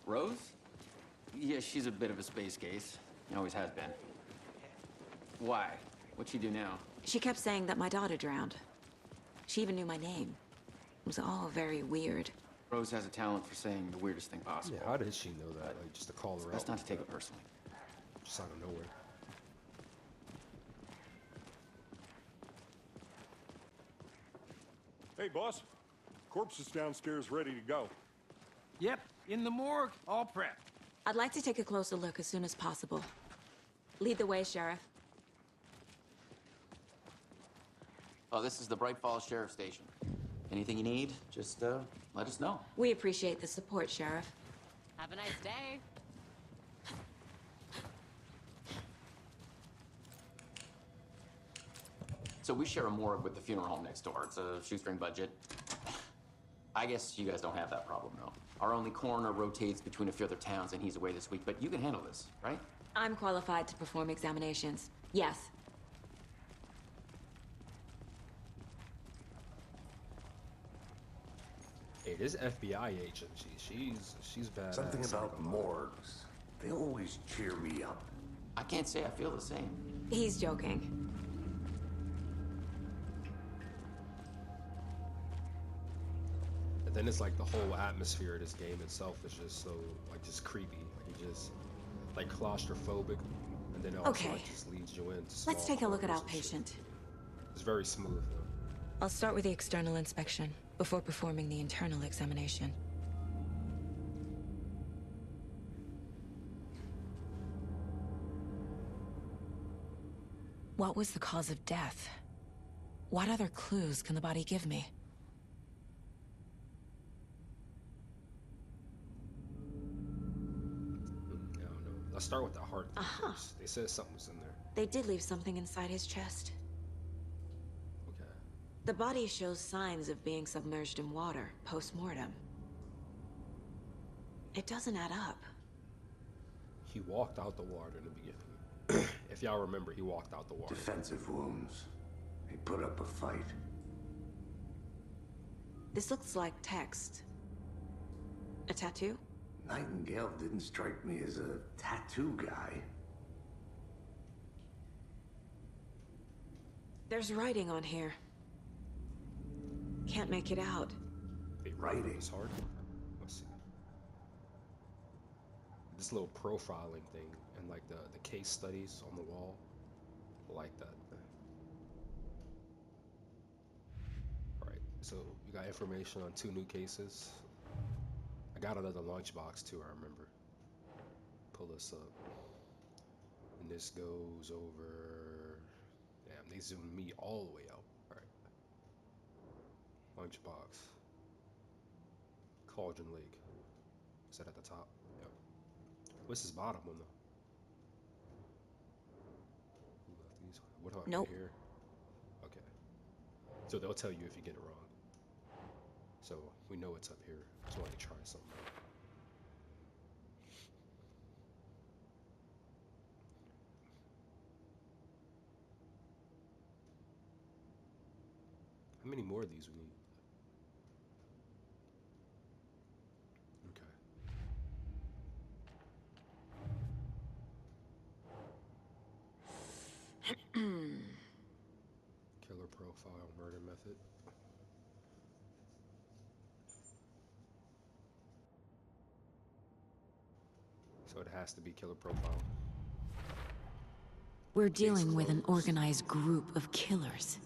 Rose? Yeah, she's a bit of a space case. Always has been. Why? What'd she do now? She kept saying that my daughter drowned. She even knew my name. It was all very weird. Rose has a talent for saying the weirdest thing possible. Yeah, how did she know that? Like, just to call her out? Best not to take it personally. Just out of nowhere. Hey, boss. Corpse is downstairs ready to go. Yep, in the morgue, all prepped. I'd like to take a closer look as soon as possible. Lead the way, Sheriff. Oh, this is the Bright Falls Sheriff Station. Anything you need, just let us know. We appreciate the support, Sheriff. Have a nice day. So we share a morgue with the funeral home next door. It's a shoestring budget. I guess you guys don't have that problem, though. Our only coroner rotates between a few other towns, and he's away this week, but you can handle this, right? I'm qualified to perform examinations. Yes. Hey, this FBI agent, she's bad. Something about morgues. They always cheer me up. I can't say I feel the same. He's joking. And then it's like the whole atmosphere of this game itself is just so like just creepy. Like you just like claustrophobic, and then it also Okay. like, just leads you into. Let's small take a look at corridors and shit. outpatient. It's very smooth though. I'll start with the external inspection before performing the internal examination. What was the cause of death? What other clues can the body give me? Let's start with the heart thing Uh-huh. first. They said something was in there. They did leave something inside his chest. Okay. The body shows signs of being submerged in water post-mortem. It doesn't add up. He walked out the water in the beginning. If y'all remember, he walked out the water. Defensive wounds. He put up a fight. This looks like text. A tattoo? Nightingale didn't strike me as a tattoo guy. There's writing on here. Can't make it out. Wait, writing is hard. Let's see. This little profiling thing and like the case studies on the wall. I like that. Alright, so you got information on 2 new cases. I got another lunchbox too, I remember. Pull this up. And this goes over. Damn, they zoomed me all the way out. Alright. Lunchbox. Cauldron Lake. Is that at the top? Yep. What's this bottom one though? Who left these? What do I Nope. put here? Okay. So they'll tell you if you get it wrong. So we know it's up here. So I can try something out. How many more of these we need? Okay. Killer profile, murder method. So it has to be killer profile. We're dealing with an organized group of killers,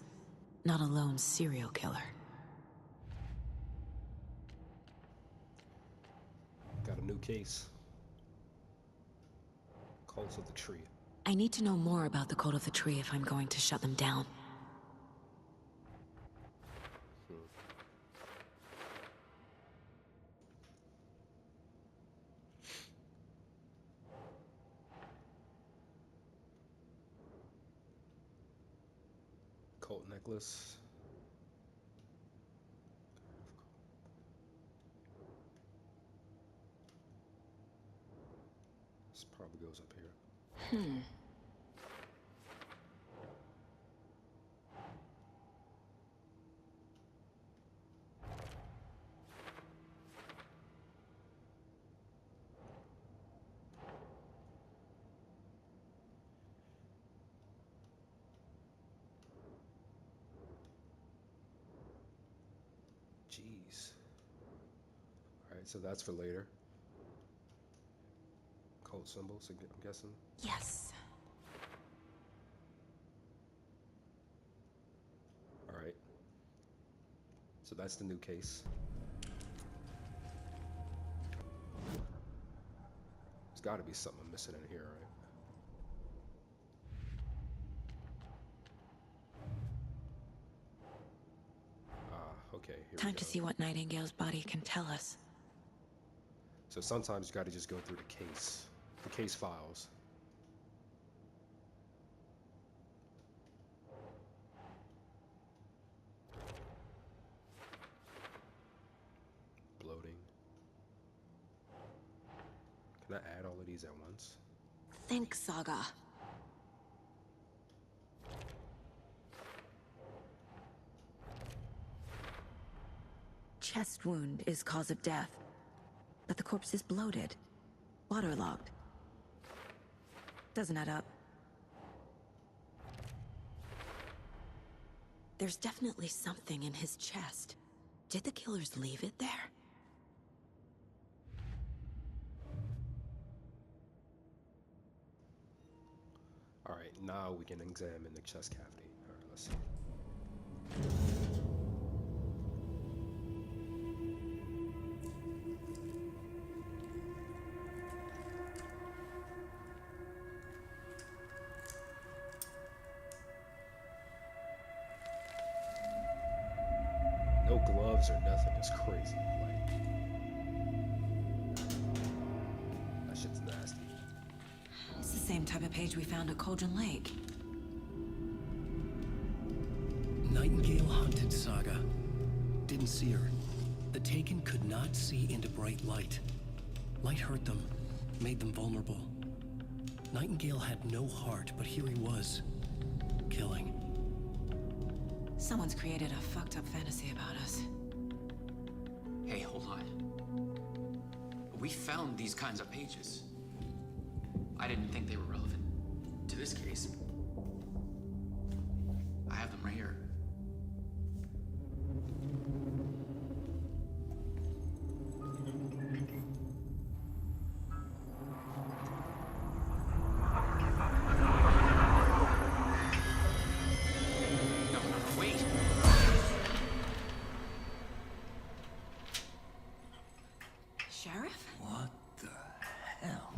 not a lone serial killer. Got a new case. Cults of the Tree. I need to know more about the Cult of the Tree if I'm going to shut them down. Cult necklace. This probably goes up here. Jeez. Alright, so that's for later. Cult symbols, I'm guessing. Yes. Alright. So that's the new case. There's gotta be something missing in here, right? Okay, here Time we to go. see what Nightingale's body can tell us. So sometimes you gotta just go through the case files. Bloating. Can I add all of these at once? Think, Saga. Chest wound is cause of death, but the corpse is bloated, waterlogged. Doesn't add up. There's definitely something in his chest. Did the killers leave it there? Alright, now we can examine the chest cavity. Alright, let's see. No gloves or nothing. It's crazy. Like, that shit's nasty. same type of page we found at Cauldron Lake. Nightingale hunted Saga. Didn't see her. The Taken could not see into bright light. Light hurt them, made them vulnerable. Nightingale had no heart, but here he was, killing. Someone's created a fucked up fantasy about us. Hey, hold on. We found these kinds of pages. I didn't think they were relevant to this case. I have them right here. No, wait. Sheriff? What the hell?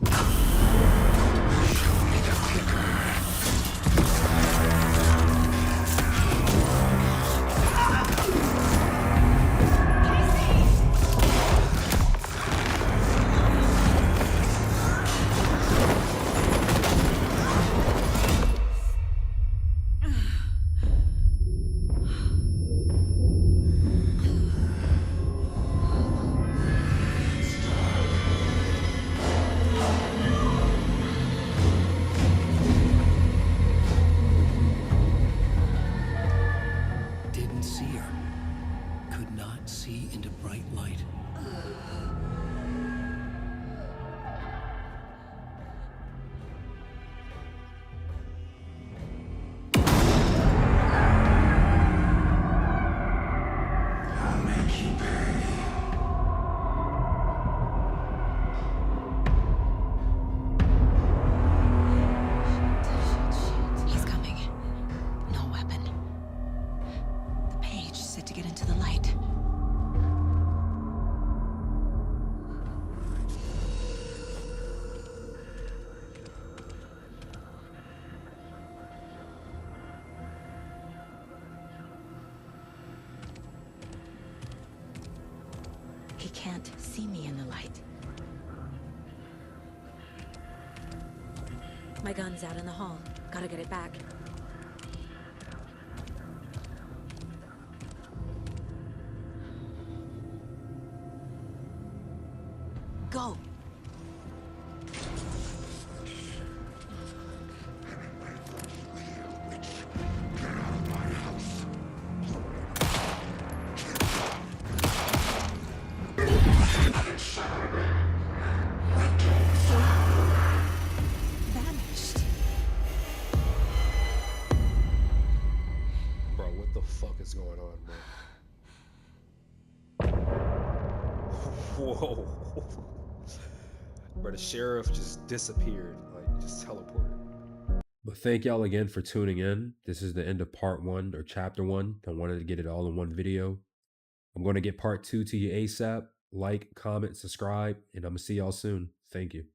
Didn't see her. Could not see into bright light. I'll make you pay. He's coming. No weapon. The page set to get into the light. He can't see me in the light. My gun's out in the hall. Gotta get it back. Go! Vanished. Bro, what the fuck is going on, bro? Whoa. Bro, the sheriff just disappeared, like just teleported. But thank y'all again for tuning in. This is the end of part 1 or chapter 1. I wanted to get it all in one video. I'm going to get part 2 to you ASAP. Like, comment, subscribe, and I'm going to see y'all soon. Thank you.